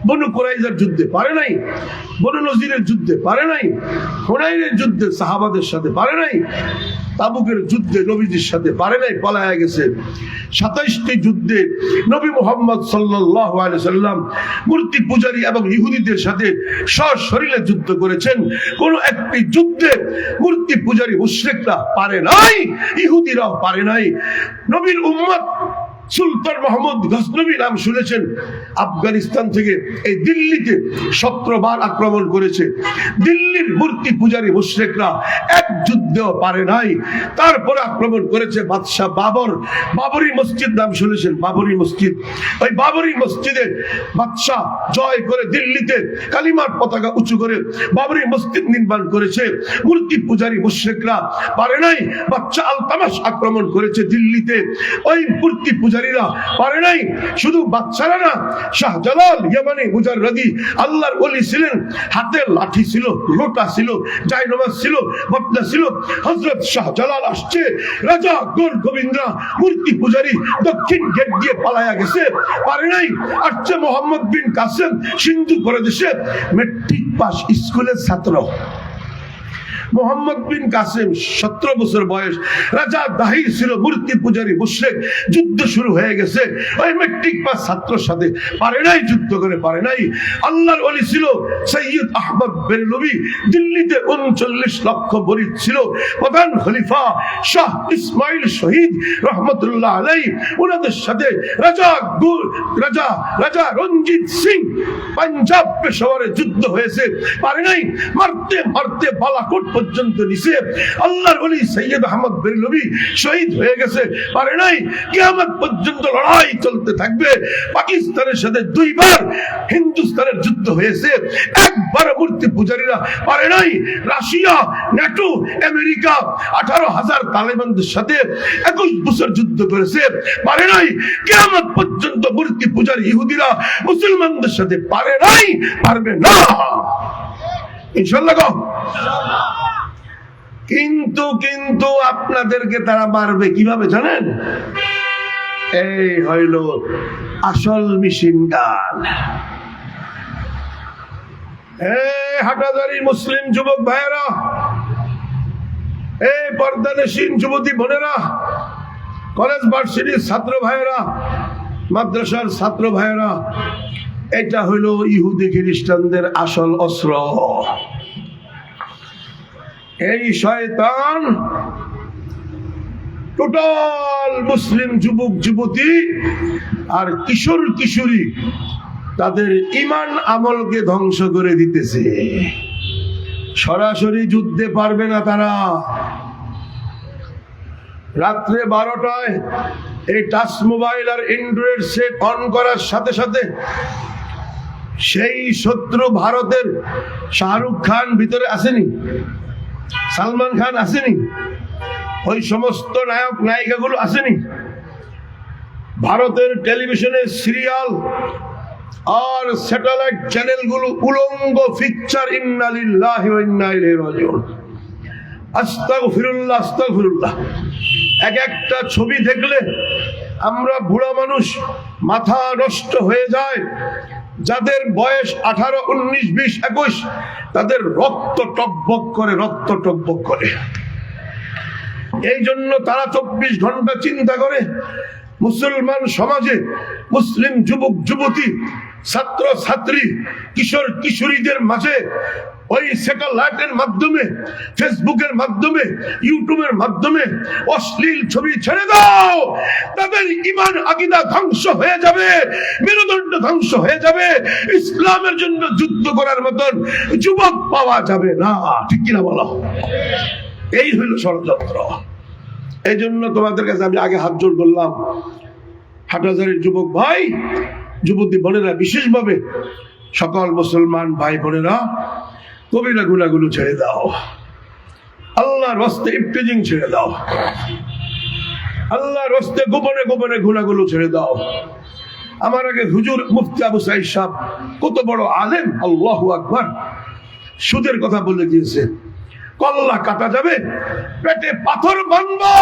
বনু কুরাইজার যুদ্ধে পারে নাই, বনু নজিরের যুদ্ধে পারে নাই, হুনাইনের যুদ্ধে সাহাবাদের সাথে পারে নাই, তাবুকের যুদ্ধে নবীজির সাথে পারে নাই, পলায়া গেছে। 27টি যুদ্ধে নবী মুহাম্মদ সাল্লাল্লাহু আলাইহি সাল্লাম মূর্তি পূজারী এবং ইহুদিদের সাথে সশরীরে যুদ্ধ করেছেন। কোন একটি যুদ্ধে মূর্তি পূজারী মুশরিকরা পারে নাই, ইহুদিরাও পারে নাই। নবীর উম্মত সুলতান মাহমুদ গজনবী নাম শুনেছেন, আফগানিস্তান থেকে এই দিল্লিতে 17 বার আক্রমণ করেছে। দিল্লির মূর্তি পূজারী মুশরিকরা এক যুদ্ধেও পারে নাই। তারপরে আক্রমণ করেছে বাদশাহ বাবর। বাবরি মসজিদ নাম শুনেছেন? বাবরি মসজিদ, ওই বাবরি মসজিদে বাদশাহ জয় করে দিল্লিতে কালিমার পতাকা উঁচু করে বাবরি মসজিদ নির্মাণ করেছে। মূর্তি পূজারী মুশরিকরা পারে নাই। বাদশাহ আলতামাশ আক্রমণ করেছে দিল্লিতে, ওই মূর্তি পূজারীরা পারে নাই। শুধু বাদশারা না, শাহজালাল ইয়ামানি মুজাররদি আল্লাহর ওলি ছিলেন, হাতে লাঠি ছিল, লোটা ছিল, জায়নামাজ ছিল, বদনা ছিল। হযরত শাহজালাল আসছে, রাজা গোর গোবিন্দরা মূর্তি পূজারী দক্ষিণ গেট দিয়ে পালায়া গেছে, পারে নাই। আসছে মোহাম্মদ বিন কাসেম সিন্ধু প্রদেশে, মেট্রিক পাস স্কুলের ছাত্র। মোহাম্মদ বিন কাসেম 17 বছর বয়স, রাজা দাহির ছিল মূর্তি পূজারী মুশরিক। যুদ্ধ শুরু হয়ে গেছে, ওই মেট্রিক পাস ছাত্রের সাথে পারে নাই, যুদ্ধ করে পারে নাই। আল্লাহর ওলি ছিল সৈয়দ আহমদ বেরলভী, দিল্লিতে 39 লক্ষ মুরিদ ছিল। প্রধান খলিফা শাহ ইসমাইল শহীদ রহমতুল্লাহ আলাইহি, ওনাদের সাথে রাজা রঞ্জিত সিং পাঞ্জাব পেশাওয়ারে যুদ্ধ হয়েছে, পারে নাই। মারতে মারতে বালাকোট পর্যন্ত নিচে আল্লাহর ওলি সৈয়দ আহমদ বেরলভী শহীদ হয়ে গেছে, পারে নাই। কিয়ামত পর্যন্ত লড়াই চলতে থাকবে। পাকিস্তানের সাথে 2 বার হিন্দুস্তানের যুদ্ধ হয়েছে, একবার মূর্তি পূজারীরা পারে নাই। রাশিয়া, ন্যাটো, আমেরিকা 18,000 তালেবানদের সাথে 21 বছর যুদ্ধ করেছে, পারে নাই। কিয়ামত পর্যন্ত মূর্তি পূজারী ইহুদিরা মুসলমানদের সাথে পারে নাই, পারবে না ইনশাআল্লাহ। কিন্তু আপনাদেরকে তারা মারবে কিভাবে জানেন? এই হইল আসল মেশিন গান। এই হাটাজারি মুসলিম যুবক ভাইয়েরা, এই পর্দানশীন যুবতী বোনেরা, কলেজ ভার্সিটির ছাত্র ভাইয়েরা, মাদ্রাসার ছাত্র ভাইয়েরা, এটা হলো ইহুদি খ্রিস্টানদের আসল অস্ত্র। এই শয়তান টোটাল মুসলিম যুবক যুবতী আর কিশোর কিশোরী তাদের ঈমান আমলকে ধ্বংস করে দিতেছে। সরাসরি যুদ্ধে পারবে না তারা। রাত্রে 12টায় এই টাচ মোবাইল আর অ্যান্ড্রয়েড সেট অন করার সাথে সাথে সেই শত্রু ভারতের শাহরুখ খান ভিতরে আসেনি, সালমান খান আসেনি, ওই সমস্ত নায়ক নায়িকাগুলো আসেনি। ভারতের টেলিভিশনের সিরিয়াল আর স্যাটেলাইট চ্যানেলগুলো উলঙ্গ পিকচার, ইন্না লিল্লাহি ওয়া ইন্না ইলাইহি রাজিউন, আস্তাগফিরুল্লাহ আস্তাগফিরুল্লাহ। এক একটা ছবি দেখলে আমরা বুড়া মানুষ মাথা নষ্ট হয়ে যায়। যাদের বয়স 18, 19, 20, 21 তাদের রক্ত টকবক করে, রক্ত টকবক করে। এই জন্য তারা 24 ঘন্টা চিন্তা করে মুসলমান সমাজে মুসলিম যুবক যুবতী, ছাত্র ছাত্রী, কিশোর কিশোরীদের মাঝে ওই স্যাটেলাইটের মাধ্যমে, ফেসবুকের মাধ্যমে, ইউটিউবের মাধ্যমে অশ্লীল ছবি ছেড়ে দাও, তাদের ঈমান আকীদা ধ্বংস হয়ে যাবে, মেরুদণ্ড ধ্বংস হয়ে যাবে। ইসলামের জন্য যুদ্ধ করার মতন যুবক পাওয়া যাবে না। ঠিক কিনা বলো? এই হইল ষড়যন্ত্র। এই জন্য তোমাদের কাছে আমি আগে হাত জোড় করলাম, হাটহাজারীর যুবক ভাই, যুবতী বোনেরা, বিশেষভাবে সকল মুসলমান ভাই বোনেরা, কবিরা গুনাহগুলো ছেড়ে দাও। আল্লাহর রাস্তে ইফতিজিং ছেড়ে দাও। আল্লাহর রাস্তে গোপনে গোপনে গুনাহগুলো ছেড়ে দাও। আমার আগে হুজুর মুফতি আবু সাঈদ সাহেব, কত বড় আলেম, আল্লাহু আকবার, সুদের কথা বলে দিয়েছে। কল্লা কাটা যাবে, পেটে পাথর বাঁধবা,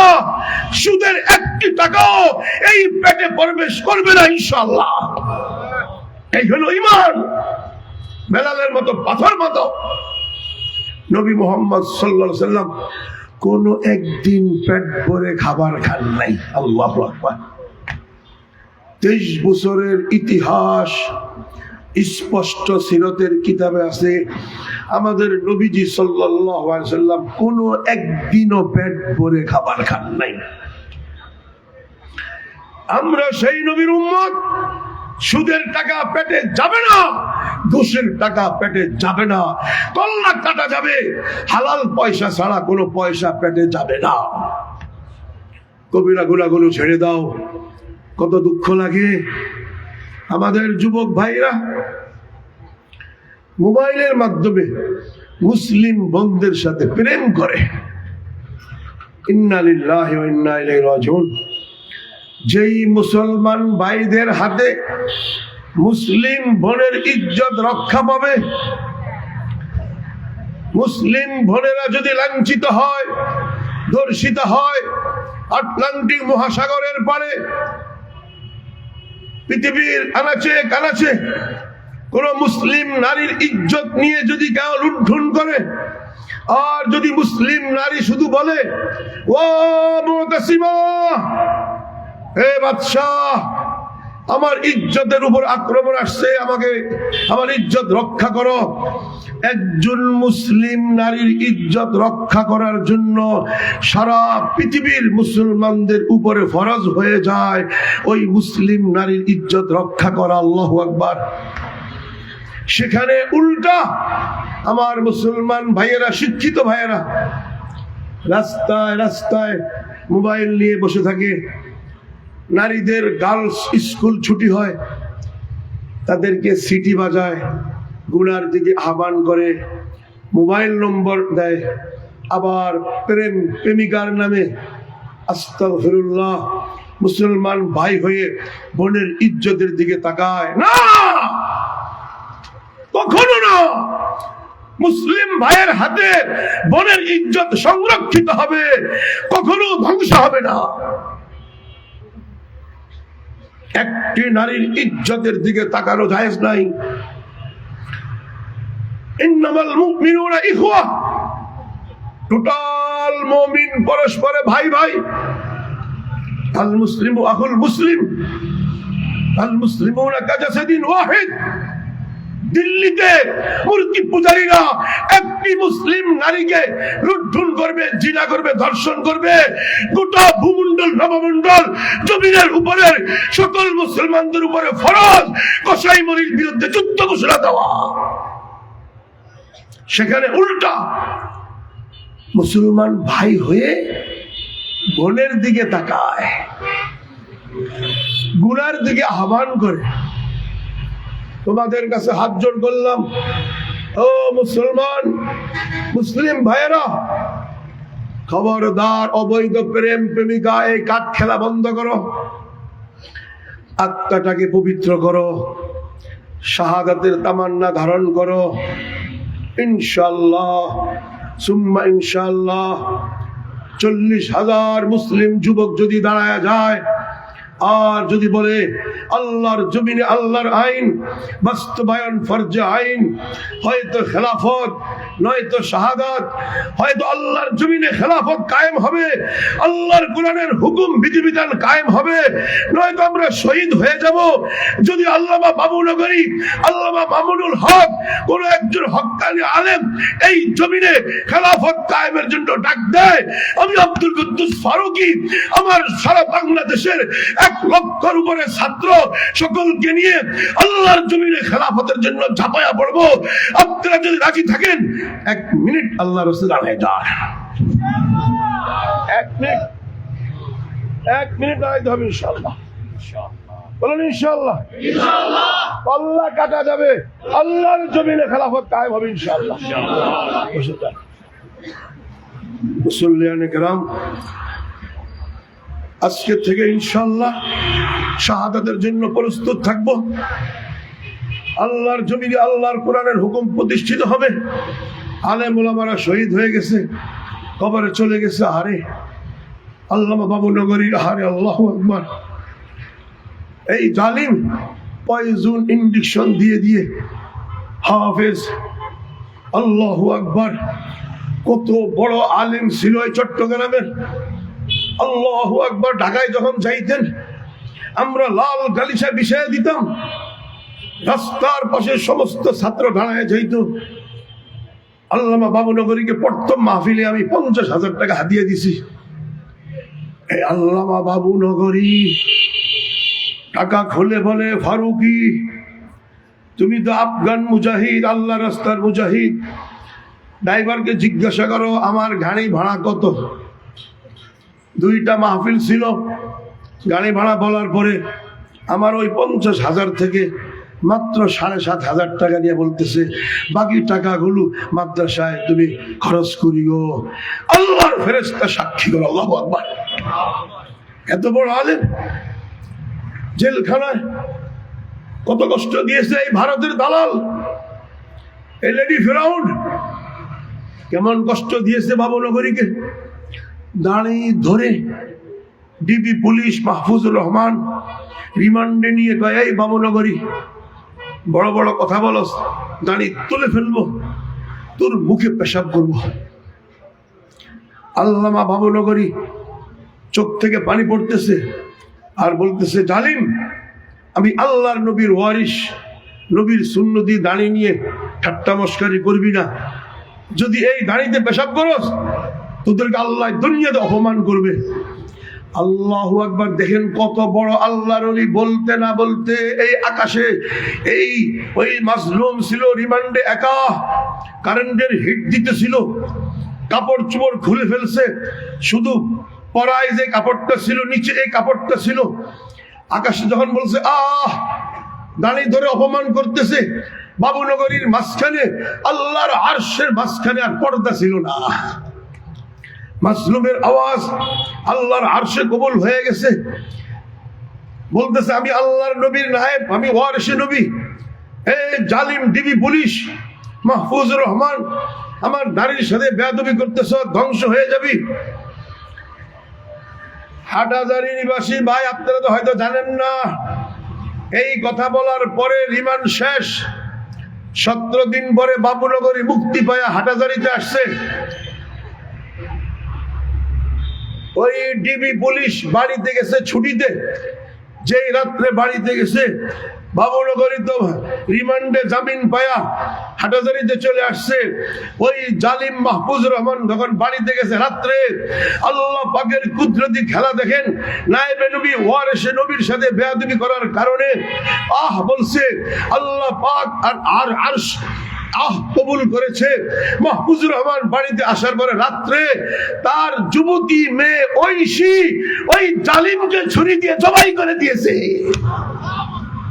সুদের 1 টাকাও এই পেটে প্রবেশ করবে না ইনশাআল্লাহ। এই হলো ঈমান। বেলালের মতো পাথর মতো নবী মুহাম্মদ সাল্লাল্লাহু আলাইহি সাল্লাম কোন একদিন পেট ভরে খাবার খান নাই। আল্লাহু আকবার। 23 বছরের ইতিহাস স্পষ্ট সিরতের কিতাবে আছে, আমাদের নবীজি সাল্লাল্লাহু আলাইহি সাল্লাম কোন একদিনও পেট ভরে খাবার খান নাই। আমরা সেই নবীর উম্মত। সুদের টাকা পেটে যাবে না, ঘুষের টাকা পেটে যাবে না, কল্লা কাটা যাবে, হালাল পয়সা ছাড়া কোনো পয়সা পেটে যাবে না। কবিরা গুনাহগুলো ছেড়ে দাও। কত দুঃখ লাগে আমাদের যুবক ভাইরা মোবাইলের মাধ্যমে মুসলিম বন্ধুদের সাথে প্রেম করে। ইন্না লিল্লাহি ওয়া ইন্না ইলাইহি রাজিউন। যেই মুসলমান ভাইদের হাতে মুসলিম বোনের ইজ্জত রক্ষা পাবে, মুসলিম বোনেরা যদি লাঞ্ছিত হয়, ধর্ষিত হয়, আটলান্টিক মহাসাগরের পারে, পৃথিবীর আনাচে কানাচে কোন মুসলিম নারীর ইজ্জত নিয়ে যদি কেউ লুণ্ঠন করে, আর যদি মুসলিম নারী শুধু বলে, ও মুতাসিমা, হে বাদশাহ, আমার ইজ্জতের উপর আক্রমণ আসছে, আমাকে আমার ইজ্জত রক্ষা করো। একজন মুসলিম নারীর ইজ্জত রক্ষা করার জন্য সারা পৃথিবীর মুসলমানদের উপরে ফরজ হয়ে যায় ওই মুসলিম নারীর ইজ্জত রক্ষা করা। আল্লাহু আকবার। সেখানে উল্টা আমার মুসলমান ভাইয়েরা, শিক্ষিত ভাইয়েরা রাস্তায় রাস্তায় মোবাইল নিয়ে বসে থাকে। নারীদের গার্লস স্কুল ছুটি হয়, তাদেরকে সিটি বাজায়, গুনার দিকে আহ্বান করে, মোবাইল নম্বর দেয়, আবার প্রেম প্রেমিকার নামে আস্তাগফিরুল্লাহ। মুসলমান ভাই হয়ে বোনের ইজ্জতের দিকে তাকায় না, কখনো না। মুসলিম ভাইয়ের হাতে বোনের ইজ্জত সংরক্ষিত হবে, কখনো ধ্বংস হবে না। একটি নারীর ইজ্জতের দিকে তাকানো জায়েজ নাই। ইন্নামাল মুমিনুনা ইখওয়া, টোটাল মুমিন পরস্পরে ভাই ভাই। আল মুসলিমু আখুল মুসলিম। আল মুসলিমুনা কাজাসাদিন ওয়াহিদ। দিল্লিতে মূর্তি পূজারীরা একটি মুসলিম নারীকে লুণ্ঠন করবে, জিনা করবে, ধর্ষণ করবে, গোটা ভূমণ্ডল নবমণ্ডল জমিনের উপরে সকল মুসলমানদের উপরে ফরজ কসাই মনির বিরুদ্ধে যুদ্ধ ঘোষণা দেওয়া। সেখানে উল্টা মুসলমান ভাই হয়ে বোনের দিকে তাকায়, গুনার দিকে আহ্বান করে। তোমাদের কাছে হাত জোড় করলাম, ও মুসলমান মুসলিম ভাইয়েরা, খবরদার অবৈধ প্রেম প্রেমিকা এই কাঠ খেলা বন্ধ করো, আত্মাটাকে পবিত্র করো, শাহাদাতের তামান্না ধারণ করো। ইনশাআল্লাহ সুম্মা ইনশাআল্লাহ 40,000 মুসলিম যুবক যদি দাঁড়ায় যায় আর যদি বলে আল্লাহর জমিনে আল্লাহর আইন বাস্তবায়ন ফরজে আইন, হয়তো খেলাফত নয়তো শাহাদাত, হয়তো আল্লাহর জমিনে খেলাফত কায়েম হবে, আল্লাহর কোরআনের হুকুম বিধিবিধান কায়েম হবে, নয়তো আমরা শহীদ হয়ে যাব। যদি আল্লামা বাবুনগরী, আল্লামা মামুনুল হক, কোন একজন হক্কানি আলেম এই জমিনে খেলাফত কায়েমের জন্য ডাক দেয়, আমি আব্দুল কুদ্দুস ফারুকী আমার সারা বাংলাদেশের 1 লক্ষের উপরে ছাত্র সকলকে নিয়ে আল্লাহর জমিনে খেলাফতের জন্য ঝাঁপায়া পড়বো। আপনারা যদি রাজি থাকেন 1 মিনিট আল্লাহ রাসূল দাঁড়ায় যান, 1 মিনিট দাঁড়াইতে হবে ইনশাআল্লাহ। বলুন ইনশাআল্লাহ। পাল্লা কাটা যাবে, আল্লাহর জমিনে খেলাফত কায়েম হবে ইনশাআল্লাহ। মুসল্লিয়ানে কেরাম, আজকে থেকে ইনশাআল্লাহ শাহাদাতের জন্য প্রস্তুত থাকব। আল্লাহর জমিনে আল্লাহর কোরআনের হুকুম প্রতিষ্ঠিত হবে। আলেম ওলামারা শহীদ হয়ে গেছে, কবরে চলে গেছে। আহারে আল্লামা বাবুনগরীর, আহারে আল্লাহু আকবার। এই জালিম পয়জন ইনজেকশন দিয়ে দিয়ে হাফেজ, আল্লাহু আকবার, কত বড় আলেম ছিল এই চট্টগ্রামের। আল্লাহু আকবার। ঢাকায় যখন যাইতেন আমরা লাল গালিচা বিছায়া দিতাম, রাস্তার পাশে সমস্ত ছাত্র দাঁড়ায় যাইত। আল্লামা বাবুনগরীকে প্রথম মাহফিলে আমি 50,000 টাকা হাদিয়া দিছি। এই আল্লামা বাবুনগরী টাকা খুলে বলে, ফারুকী তুমি তো আফগান মুজাহিদ, আল্লাহ রাস্তার মুজাহিদ, ড্রাইভারকে জিজ্ঞাসা করো আমার গাড়ি ভাড়া কত। 2টা মাহফিল ছিল, গাড়ি ভাড়া বলার পরে আমার ওই 50,000 থেকে মাত্র 7,500 টাকা নিয়ে বলতেছে বাকি টাকাগুলো মাদ্রাসায় তুমি খরচ করিও। আল্লাহর ফেরেশতা সাক্ষী করো, আল্লাহু আকবার। এত বড় আলেম জেলখানায় কত কষ্ট দিয়েছে এই ভারতের দালাল, এই লেডি ফেরাউন কেমন কষ্ট দিয়েছে বাবুনগরীকে। দাঁড়ি ধরে ডিবি পুলিশ মাহফুজুর রহমান রিমান্ডে নিয়ে কয়, এই বাবুনগরী বড় বড় কথা বলস, দাঁড়ি তুলে ফেলবো, তোর মুখে পেশাব করবো। আল্লামা বাবুনগরী চোখ থেকে পানি পড়তেছে আর বলতেছে, জালিম আমি আল্লাহর নবীর ওয়ারিস, নবীর সুন্নতি দাঁড়ি নিয়ে ঠাট্টা মস্কারি করবি না। যদি এই দাঁড়িতে পেশাব করস তোদেরকে আল্লাহ দুনিয়াতে অপমান করবে। আল্লাহু আকবার। দেখেন কত বড় আল্লাহর ওলি, বলতে না বলতে এই আকাশে এই ওই মাজলুম ছিল রিমান্ডে একা, কারেন্টের হিট দিতেছিল, কাপড় চোপড় খুলে ফেলছে, শুধু পরায় যে কাপড়টা ছিল নিচে এই কাপড়টা ছিল। আকাশে যখন বলছে আহ, দাঁড়ি ধরে অপমান করতেছে, বাবুনগরীর মাঝখানে আল্লাহর আরশের মাঝখানে আর পর্দা ছিল না। মাজলুমের আওয়াজ আল্লাহর আরশে কবুল হয়ে গেছে, বলতেছে আমি আল্লাহর নবীর নায়েব, আমি ওয়ারিসে নবী। এই জালিম ডিবি পুলিশ মাহফুজুর রহমান, আমার নারীর সাথে বেয়াদবি করতেছ, ধ্বংস হয়ে যাবি। হাটহাজারী নিবাসী ভাই, আপনারা তো হয়তো জানেন না, এই কথা বলার পরে রিমান্ড শেষ। 17 দিন পরে বাবুনগরী মুক্তি পায়া হাটহাজারীতে আসছে। ওই ডিবি পুলিশ বাড়িতে গেছে ছুটিতে, যেই রাত্রে বাড়িতে গেছে, বাবুনগরী তো রিমান্ডে জামিন পায়া হাটাজারিতে চলে আসছে। ওই জালিম মাহফুজ রহমান যখন বাড়িতে গেছে রাত্রে, আল্লাহ পাকের কুদরতি খেলা দেখেন। নায়েবে নবী ওয়ারিসে নবীর সাথে বেয়াদবি করার কারণে বলছে আল্লাহ পাক আর আরশ কবুল করেছে। মাহফুজুর রহমান বাড়িতে আসার পরে রাত্রে তার যুবতী মেয়ে ঐশী ওই জালিমকে ছুরি দিয়ে জবাই করে দিয়েছে।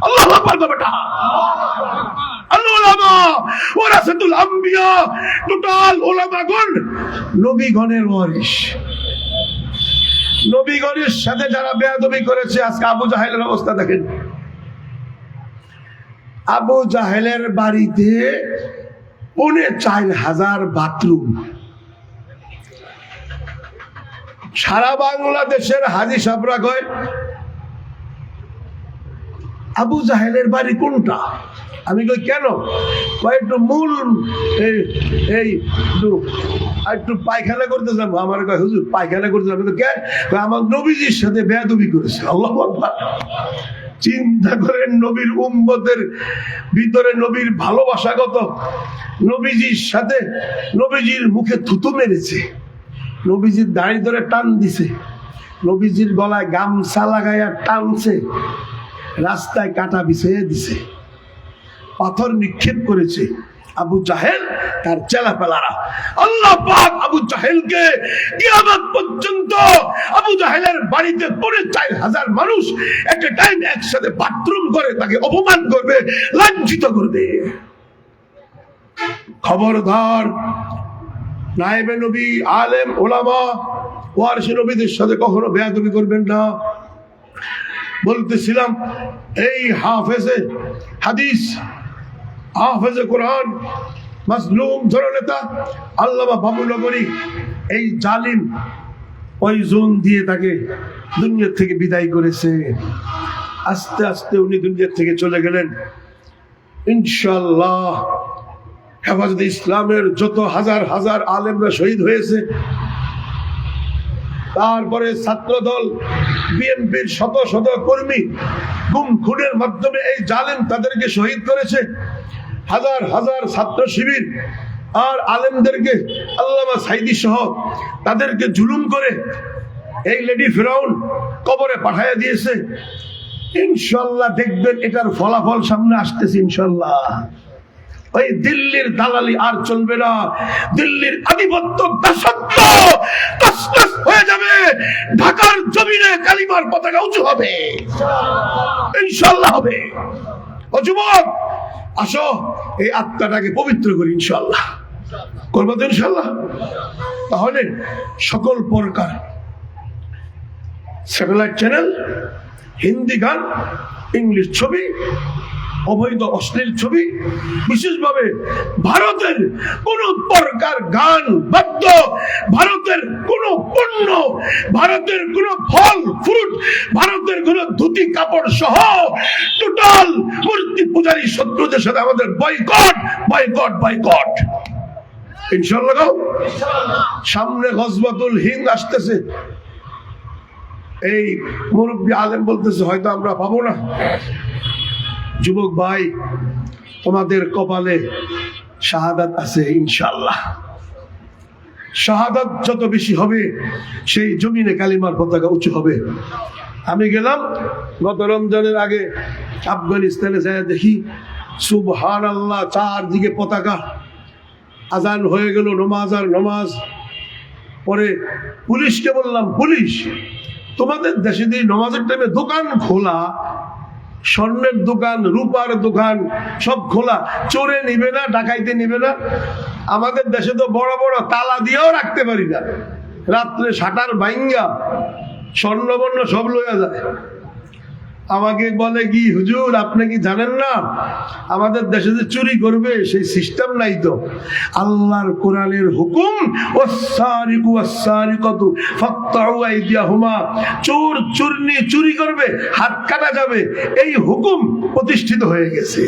আল্লাহু আকবার বেটা। আল-উলামা ওয়ারাসাতুল আম্বিয়া, টোটাল উলামাগণ নবীগণের ওয়ারিস। নবীগণের সাথে যারা বেয়াদবি করেছে, আজকে আবু জাহেলের অবস্থা দেখেন। আবু জাহেলের বাড়িতে ৪,৫০০ বাথরুম। সারা বাংলাদেশের হাজি সাহেবরা কয় আবু জাহেলের বাড়ি কোনটা? আমি কই কেন? একটু মূল একটু পায়খানা করতে যাবো। আমার কয় হুজুর পায়খানা করতে যাবো। কে? আমার নবীজির সাথে বেয়াদবি করেছে। আল্লাহু আকবার। চিন্তা করেন, নবীর উম্মতের ভিতরে নবীর ভালোবাসা কত। নবীজির সাথে নবীজির মুখে থুতু মেরেছে, নবীজির দাড়ি ধরে টান দিছে, নবীজির গলায় গামছা লাগাইয়া টানছে, রাস্তায় কাটা বিছিয়ে দিছে, পাথর নিক্ষেপ করেছে। আবু জাহেল তার চেলাপেলারা। আল্লাহ পাক আবু জাহেলকে কিয়ামত পর্যন্ত আবু জাহেলের বাড়িতে ৪,৫০০ মানুষ একটা টাইম একসাথে বাথরুম করে তাকে অপমান করবে, লাঞ্ছিত করবে। খবরদার, নায়েবে নবী, আলেম, ওলামা, ওয়ারিসে নবীদের সাথে কখনো বেয়াদবি করবেন না। বলতেছিলাম এই হাফেজে হাদিস, হাফেজে কোরআন, মাজলুম জননেতা আল্লামা বাবুনগরী এই জালিম পয়জন দিয়ে তাকে দুনিয়া থেকে বিদায় করেছে। আস্তে আস্তে উনি দুনিয়া থেকে চলে গেলেন। ইনশাআল্লাহ হেফাজতে ইসলামের যত হাজার হাজার আলেমরা শহীদ হয়েছে, তারপরে ছাত্রদল, বিএনপির শত শত কর্মী গুম খুনের মাধ্যমে এই জালেম তাদেরকে শহীদ করেছে। হাজার হাজার ছাত্র শিবির আর আলেমদেরকে আল্লামা সাইদি সহ তাদেরকে জুলুম করে এই লেডি ফিরাউন কবরে পাঠাইয়া দিয়েছে। ইনশাআল্লাহ দেখবেন এটার ফলাফল সামনে আসতেছে। ইনশাআল্লাহ ওই দিল্লির দালালি আর চলবে না। দিল্লির আধিপত্য দাসত্ব তছনছ হয়ে যাবে। ঢাকার জমিনে কালিমার পতাকা উঁচু হবে, ইনশাআল্লাহ হবে। ও যুবক, আসো এই আত্মাটাকে পবিত্র করি। ইনশাআল্লাহ করবো তো ইনশাআল্লাহ। তাহলে সকল প্রকার স্যাটেলাইট চ্যানেল, হিন্দি গান, ইংলিশ ছবি, অবৈধ অশ্লীল ছবি, বিশেষভাবে ভারতের কোন প্রকার গান, বাদ্য, ভারতের কোন পণ্য, ভারতের কোন ফল ফ্রুট, ভারতের কোন ধুতি কাপড় সহ টোটাল মূর্তি পূজারী শত্রুদের সাথে আমাদের বয়কট বয়কট বয়কট। ইনশাআল্লাহ সামনে গজওয়াতুল হিন্দ আসতেছে। এই মুরব্বী আলেম বলতেছে হয়তো আমরা পাবো না। যুবক ভাই, তোমাদের কপালে শাহাদাত আছে ইনশাআল্লাহ। শাহাদাত যত বেশি হবে সেই জমিনে কালিমার পতাকা উঁচু হবে। আমি গেলাম গত রমজানের আগে আফগানিস্তানে যায়, দেখি সুবহানাল্লাহ, চারদিকে পতাকা। আজান হয়ে গেল, নমাজ আর নমাজ। পরে পুলিশকে বললাম, পুলিশ তোমাদের দেশে দিয়ে নমাজের টাইমে দোকান খোলা, স্বর্ণের দোকান, রূপার দোকান সব খোলা, চোরে নিবে না, ডাকাইতে নিবে না? আমাদের দেশে তো বড় বড় তালা দিয়েও রাখতে পারি না, রাত্রে শাটার ভাঙ্গা স্বর্ণবর্ণ সব লইয়া যায়। আমাকে বলে কি, হুজুর আপনি কি জানেন না আমাদের দেশে যে চুরি করবে সেই সিস্টেম নাই তো। আল্লাহর কোরআনের হুকুম, ওয়াস-সারিকু ওয়াস-সারিকাতু ফাকতাউ আইদিয়াহুমা, চোর চুরনি চুরি করবে হাত কাটা যাবে, এই হুকুম প্রতিষ্ঠিত হয়ে গেছে।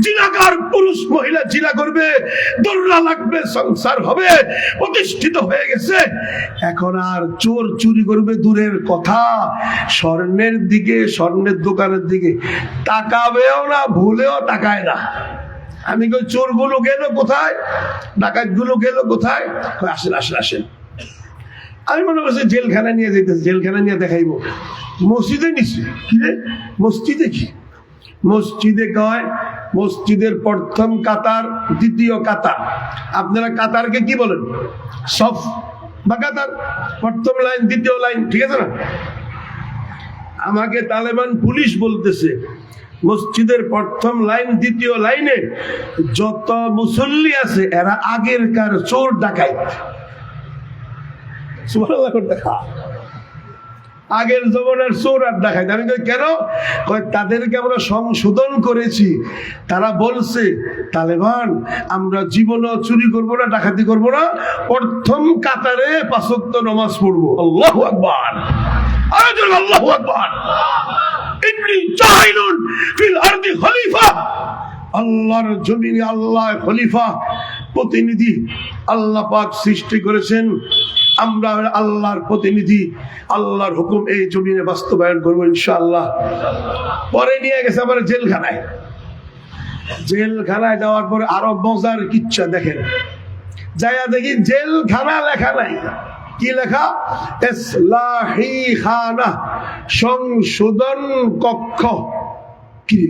জিনাকার পুরুষ মহিলা জিনা করবে, দোলনা লাগবে, সংসার হবে, প্রতিষ্ঠিত হয়ে গেছে। এখন আর চোর চুরি করবে দূরের কথা, স্বর্ণের দিকে, স্বর্ণের দোকানের দিকে তাকাবেও না, ভুলেও তাকায় না। আমি কই চোর গুলো গেল কোথায়, ডাকাত গুলো গেল কোথায়? আসেন আসেন আসেন। আমি মনে করছি জেলখানা নিয়ে যেতেছি, জেলখানা নিয়ে দেখাইবো। মসজিদে নিছি, কি রে মসজিদে? কি মসজিদে কয় মসজিদের প্রথম কাতার, দ্বিতীয় কাতার। আপনারা কাতারকে কি বলেন? সফ বা কাতার, প্রথম লাইন দ্বিতীয় লাইন, ঠিক আছে না? আমাকে তালেবান পুলিশ বলতেছে মসজিদের প্রথম লাইন দ্বিতীয় লাইনে যত মুসল্লি আছে এরা আগেরকার চোর ডাকাইত। সুবহানাল্লাহ, দেখা আগের জমানার চোর আর ডাকাইত। আমি কই কেন? কয় তাদেরকে আমরা সংশোধন করেছি। তারা বলছে তালেবান আমরা জীবনও চুরি করবো না, ডাকাতি করবো না, প্রথম কাতারে ৫ ওয়াক্ত নামাজ পড়বো। আল্লাহু আকবার, আল্লাহু আকবার। ইন্নী জাইলুন ফিল আরদি খলিফা, আল্লাহর জমিনে আল্লাহ খলিফা, প্রতিনিধি আল্লাহ পাক সৃষ্টি করেছেন। আমরা আল্লাহর প্রতিনিধি, আল্লাহর হুকুম এই জমিনে বাস্তবায়ন করবো ইনশাআল্লাহ। পরে নিয়ে গেছে আমার জেলখানায়। জেলখানায় যাওয়ার পরে আরো মজার কিচ্ছা দেখেন। যাইয়া দেখি জেলখানা লেখা নাই, কি লেখা? ইসলাহি খানা, সংশোধন কক্ষ। কি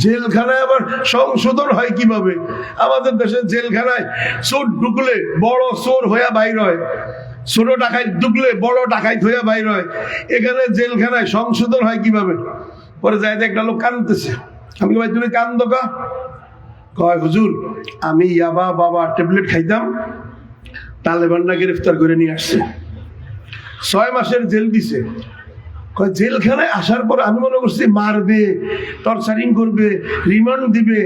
জেলখানায় আবার সংশোধন হয় কিভাবে? আমাদের দেশে জেলখানায় চোর ঢুকলে বড় চোর হইয়া বাইর হয়, ছোট ডাকাইত ঢুকলে বড় ডাকাইত হইয়া বাইর হয়। এখানে জেলখানায় সংশোধন হয় কিভাবে? পরে যাই একটা লোক কাঁদতেছে। আমি ভাই তুমি কান্দো কা? কয় হুজুর আমি ইয়াবা বাবা ট্যাবলেট খাইতাম, তালেবানরা গ্রেফতার করে নিয়ে আসছে, 6 মাসের জেল দিছে। জেলখানায় আসার পর আমি মনে করছি মারবে, টর্চারিং করবে, রিমান্ড দিবে।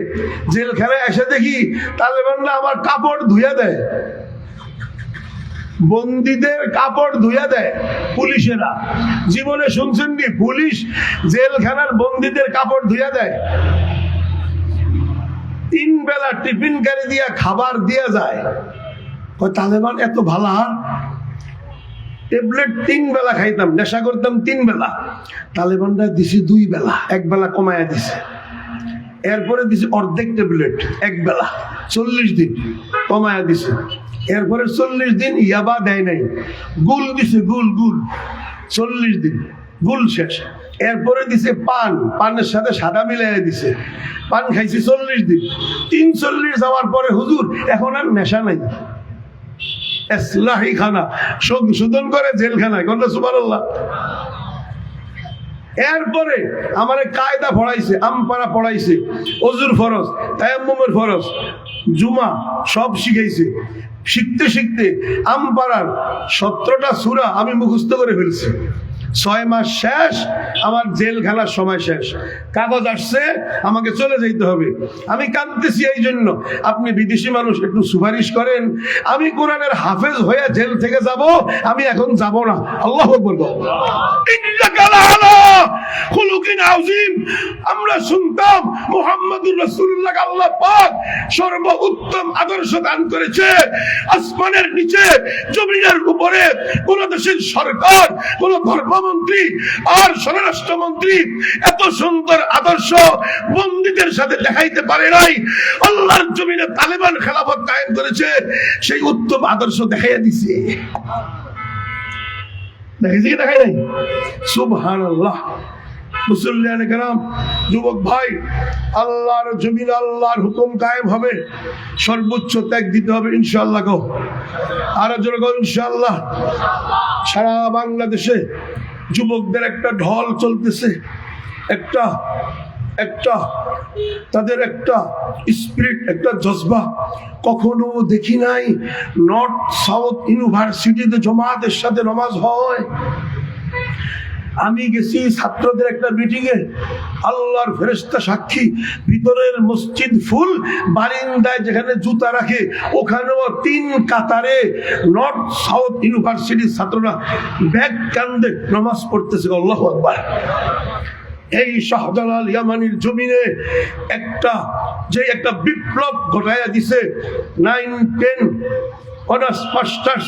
জেলখানায় এসে দেখি তালেবানরা আমার কাপড় ধুইয়া দেয়, বন্দীদের কাপড় ধুইয়া দেয় পুলিশেরা। জীবনে শুনছেন নি পুলিশ জেলখানার বন্দীদের কাপড় ধুইয়া দেয়? 3 বেলা টিফিন গাড়ি দিয়া খাবার দিয়া যায়। তালেবান এত ভালা, ট্যাবলেট 3 বেলা খাইতাম, নেশা করতাম 3 বেলা, তালেবানরা দিছে 2 বেলা, 1 বেলা কমায়া দিছে। এরপরে দিছে অর্ধেক ট্যাবলেট 1 বেলা, 40 দিন কমায়া দিছে। এরপরে 40 দিন ইয়াবা দেয় নাই, গুল দিছে, গুল 40 দিন গুল শেষ। এরপরে দিছে পান, পানের সাথে সাদা মিলাইয়া দিছে, পান খাইছি 40 দিন। 340 যাওয়ার পরে হুজুর এখন আর নেশা নাই। ইসলাহি খানা, সংশোধন করে জেলখানায়। সুবহানাল্লাহ। এরপরে আমারে কায়দা পড়াইছে, আমপারা পড়াইছে, ওযুর ফরজ, তায়াম্মুমের ফরজ, জুমা সব শিখাইছে। শিখতে শিখতে আমপারার 17টা সূরা আমি মুখস্থ করে ফেলছি। 6 মাস শেষ, আমার জেলখানার সময় শেষ। কাগজ আসছে, আমাকে চলে যেতে হবে। আমি কাঁদতেছি এই জন্য, আপনি বিদেশি মানুষ একটু সুপারিশ করেন, আমি কোরআনের হাফেজ হয়ে জেল থেকে যাব। আমি এখন যাব না। আল্লাহু আকবার। আমরা শুনতাম মুহাম্মদুর রাসূলুল্লাহ আল্লাহ পাক সর্বোত্তম আদর্শ দান করেছে। আসমানের নিচে জমিনের উপরে কোন দেশের সরকার, কোন ধর্মমন্ত্রী আর স্বরাষ্ট্রমন্ত্রী এত সুন্দর আদর্শ বন্দীদের সাথে দেখাইতে পারে নাই। আল্লাহর জমিনে তালেবান খেলাফত কায়েম করেছে, সেই উত্তম আদর্শ দেখাইয়া দিছে। দেখেছি কি দেখাই নাই? সুবহানাল্লাহ। মুসল্লিয়ানে কেরাম, যুবক ভাই, আল্লাহর জমিনে আল্লাহর হুকুম কায়েম হবে, সর্বোচ্চ ত্যাগ দিতে হবে ইনশাআল্লাহ। গো আর জোরে গো ইনশাআল্লাহ। সারা বাংলাদেশে যুবকদের একটা ঢল চলতেছে, একটা তাদের একটা স্পিরিট, একটা জজবা কখনো দেখি নাই। নর্থ সাউথ ইউনিভার্সিটিতে জামাতের সাথে নামাজ হয়। আমি গেছি ছাত্রদের একটা মিটিং এ, আল্লাহর ফেরেশতা সাক্ষী, ভিতরের মসজিদ ফুল, বারিন্দায় যেখানে জুতা রাখে ওখানেও 3 কাতারে নর্থ সাউথ ইউনিভার্সিটির ছাত্ররা ব্যাগ কান্দে নামাজ পড়তেছে। আল্লাহু আকবার। এই শাহজালাল ইয়ামানির জমিনে একটা বিপ্লব ঘটাইয়া দিছে। 9, 10 অনার্স মাস্টার্স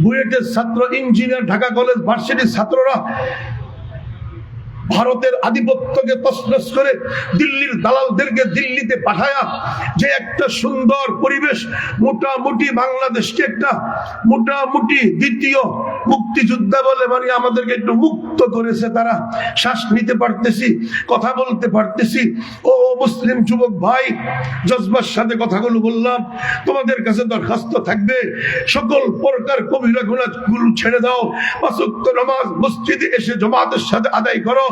বুয়েটের ছাত্র, ইঞ্জিনিয়ার, ঢাকা কলেজ ভার্সিটির ছাত্ররা ভারতের আধিপত্যকে তছনছ করে দিল্লির দালালদেরকে দিল্লিতে পাঠায়া যে একটা সুন্দর পরিবেশ, মোটামুটি বাংলাদেশকে একটা মোটামুটি দ্বিতীয় মুক্তিযোদ্ধা বলে মানে আমাদেরকে একটু মুক্ত করেছে। তারা শ্বাস নিতে পারতেছি, কথা বলতে পারতেছি। ও মুসলিম যুবক ভাই, জজবার সাথে কথাগুলো বললাম, তোমাদের কাছে দরখাস্ত থাকবে সকল প্রকার কবিরা গুনাহগুলো ছেড়ে দাও, 5 ওয়াক্ত নামাজ মসজিদে এসে জামাতের সাথে আদায় করো।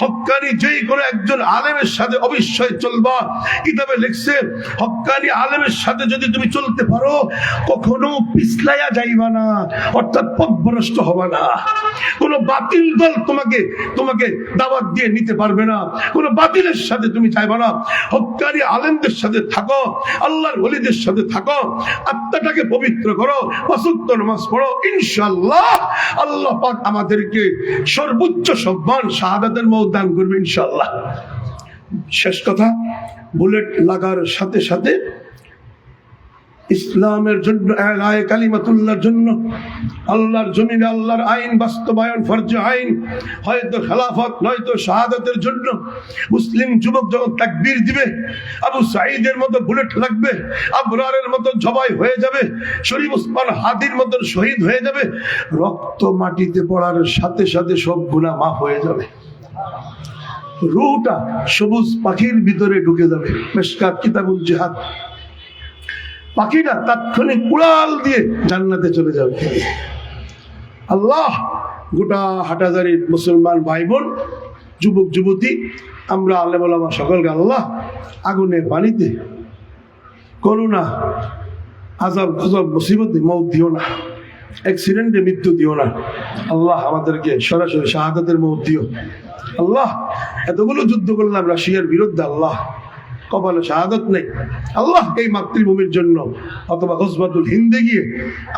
হক্কানি যেই কোনো একজন আলেমের সাথে অবশ্যই চলবা। কিতাবে লিখছে হক্কানি আলেমের সাথে যদি তুমি চলতে পারো কখনো পিছলাইয়া যাইবা না, অর্থাৎ পথভ্রষ্ট হবা না। কোনো বাতিল দল তোমাকে দাওয়াত দিয়ে নিতে পারবে না, কোনো বাতিলের সাথে তুমি যাইবা না। হক্কানি আলেমদের সাথে থাকো, আল্লাহর ওলিদের সাথে থাকো, আত্মাটাকে পবিত্র করো, 5 ওয়াক্ত নামাজ পড়ো। ইনশাআল্লাহ আল্লাহ পাক আমাদেরকে সর্বোচ্চ সম্মান শাহাদাতের মওত দান করবে ইনশাআল্লাহ। শেষ কথা, বুলেট লাগার সাথে সাথে ইসলামের জন্য, আয়ে কালিমাতুল্লাহর জন্য, আল্লাহর জমিনে আল্লাহর আইন বাস্তবায়ন, ফরজে আইন, হয়তো খেলাফত নয়তো শাহাদাতের জন্য মুসলিম যুবক যখন তাকবীর দিবে, আবু সাঈদের মতো বুলেট লাগবে, আবরারের মতো জবাই হয়ে যাবে, শরীফ ওসমান হাদির মতো শহীদ হয়ে যাবে। রক্ত মাটিতে পড়ার সাথে সাথে সব গুনাহ মাফ হয়ে যাবে। রূহটা সবুজ পাখির ভিতরে ঢুকে যাবে। মিশকাত কিতাবুল জিহাদ, পাখিটা তাৎক্ষণিক উড়াল দিয়ে জান্নাতে চলে যাবে। আল্লাহ গোটা হাটাজারির মুসলমান ভাই বোন, যুবক যুবতী, আমরা আলেম ওলামা সকলকে আল্লাহ আগুনে পানিতে করুণা, আযাব গজব মুসিবতে মওত দিও না, অ্যাক্সিডেন্টে মৃত্যু দিও না। আল্লাহ আমাদেরকে সরাসরি শাহাদাতের মওত দিও। আল্লাহ এতগুলো যুদ্ধ করলাম রাশিয়ার বিরুদ্ধে, আল্লাহ কপালে শাহাদাত নেই। আল্লাহ এই মাতৃভূমির জন্য অথবা গজওয়াতুল হিন্দে গিয়ে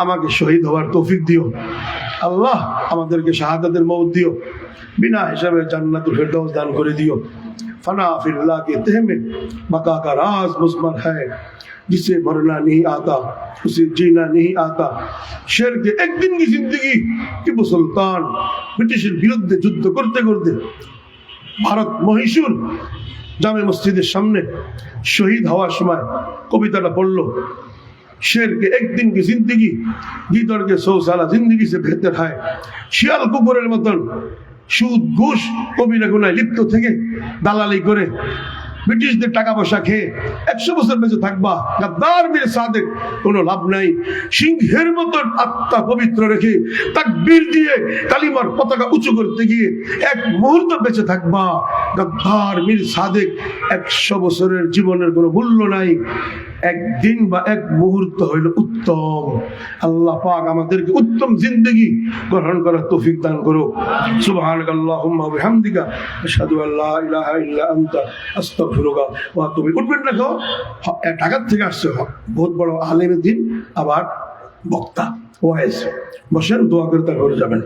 আমাকে শহীদ হওয়ার তৌফিক দিও। আল্লাহ আমাদেরকে শাহাদাতের মওত দিও, বিনা হিসাবে জান্নাতুল ফিরদাউস দান করে দিও। फना फिल्ला के तह में बका का राज मुज़मर है, जिसे मरना नहीं आता उसे जीना नहीं आता। शेर के एक दिन की जिंदगी টিপু সুলতান ব্রিটিশের বিরুদ্ধে যুদ্ধ করতে করতে ভারত মহীশূর জামে মসজিদের সামনে শহীদ হওয়ার সময় কবিতাটা পড়ল, शेर के एक दिन की जिंदगी गीदड़ के 100 साला जिंदगी से बेहतर है। শিয়াল কুকুরের মতন সুদ ঘুষ কবিরা গুনায় লিপ্ত থেকে দালালি করে ব্রিটিশদের টাকা পয়সা খেয়ে 100 বছর বেঁচে থাকবা, গাদ্দার মীর সাদেক, কোনো লাভ নাই। সিংহের মতন আত্মা পবিত্র রেখে তাকবীর দিয়ে কালিমার পতাকা উঁচু করতে গিয়ে 1 মুহূর্ত বেঁচে থাকবা, গাদ্দার মীর সাদেক। 100 বছরের জীবনের কোনো মূল্য নাই, একদিন বা 1 মুহূর্ত হইল উত্তম। আল্লাহ পাক আমাদেরকে উত্তম জিন্দেগি গ্রহণ করার তৌফিক দান করুক। সুবহানাকাল্লাহুম্মা ওয়া বিহামদিকা আশহাদু আল্লা ইলাহা ইল্লা আনতা আস্তাগফিরুকা ওয়া আতুবু ইলাইক। উঠবেন না, ঢাকা থেকে আসছে, বহুত বড় আলেমের দিন, আবার বক্তা ওয়াইজ। বসেন, দোয়া করে তার ঘরে যাবেন।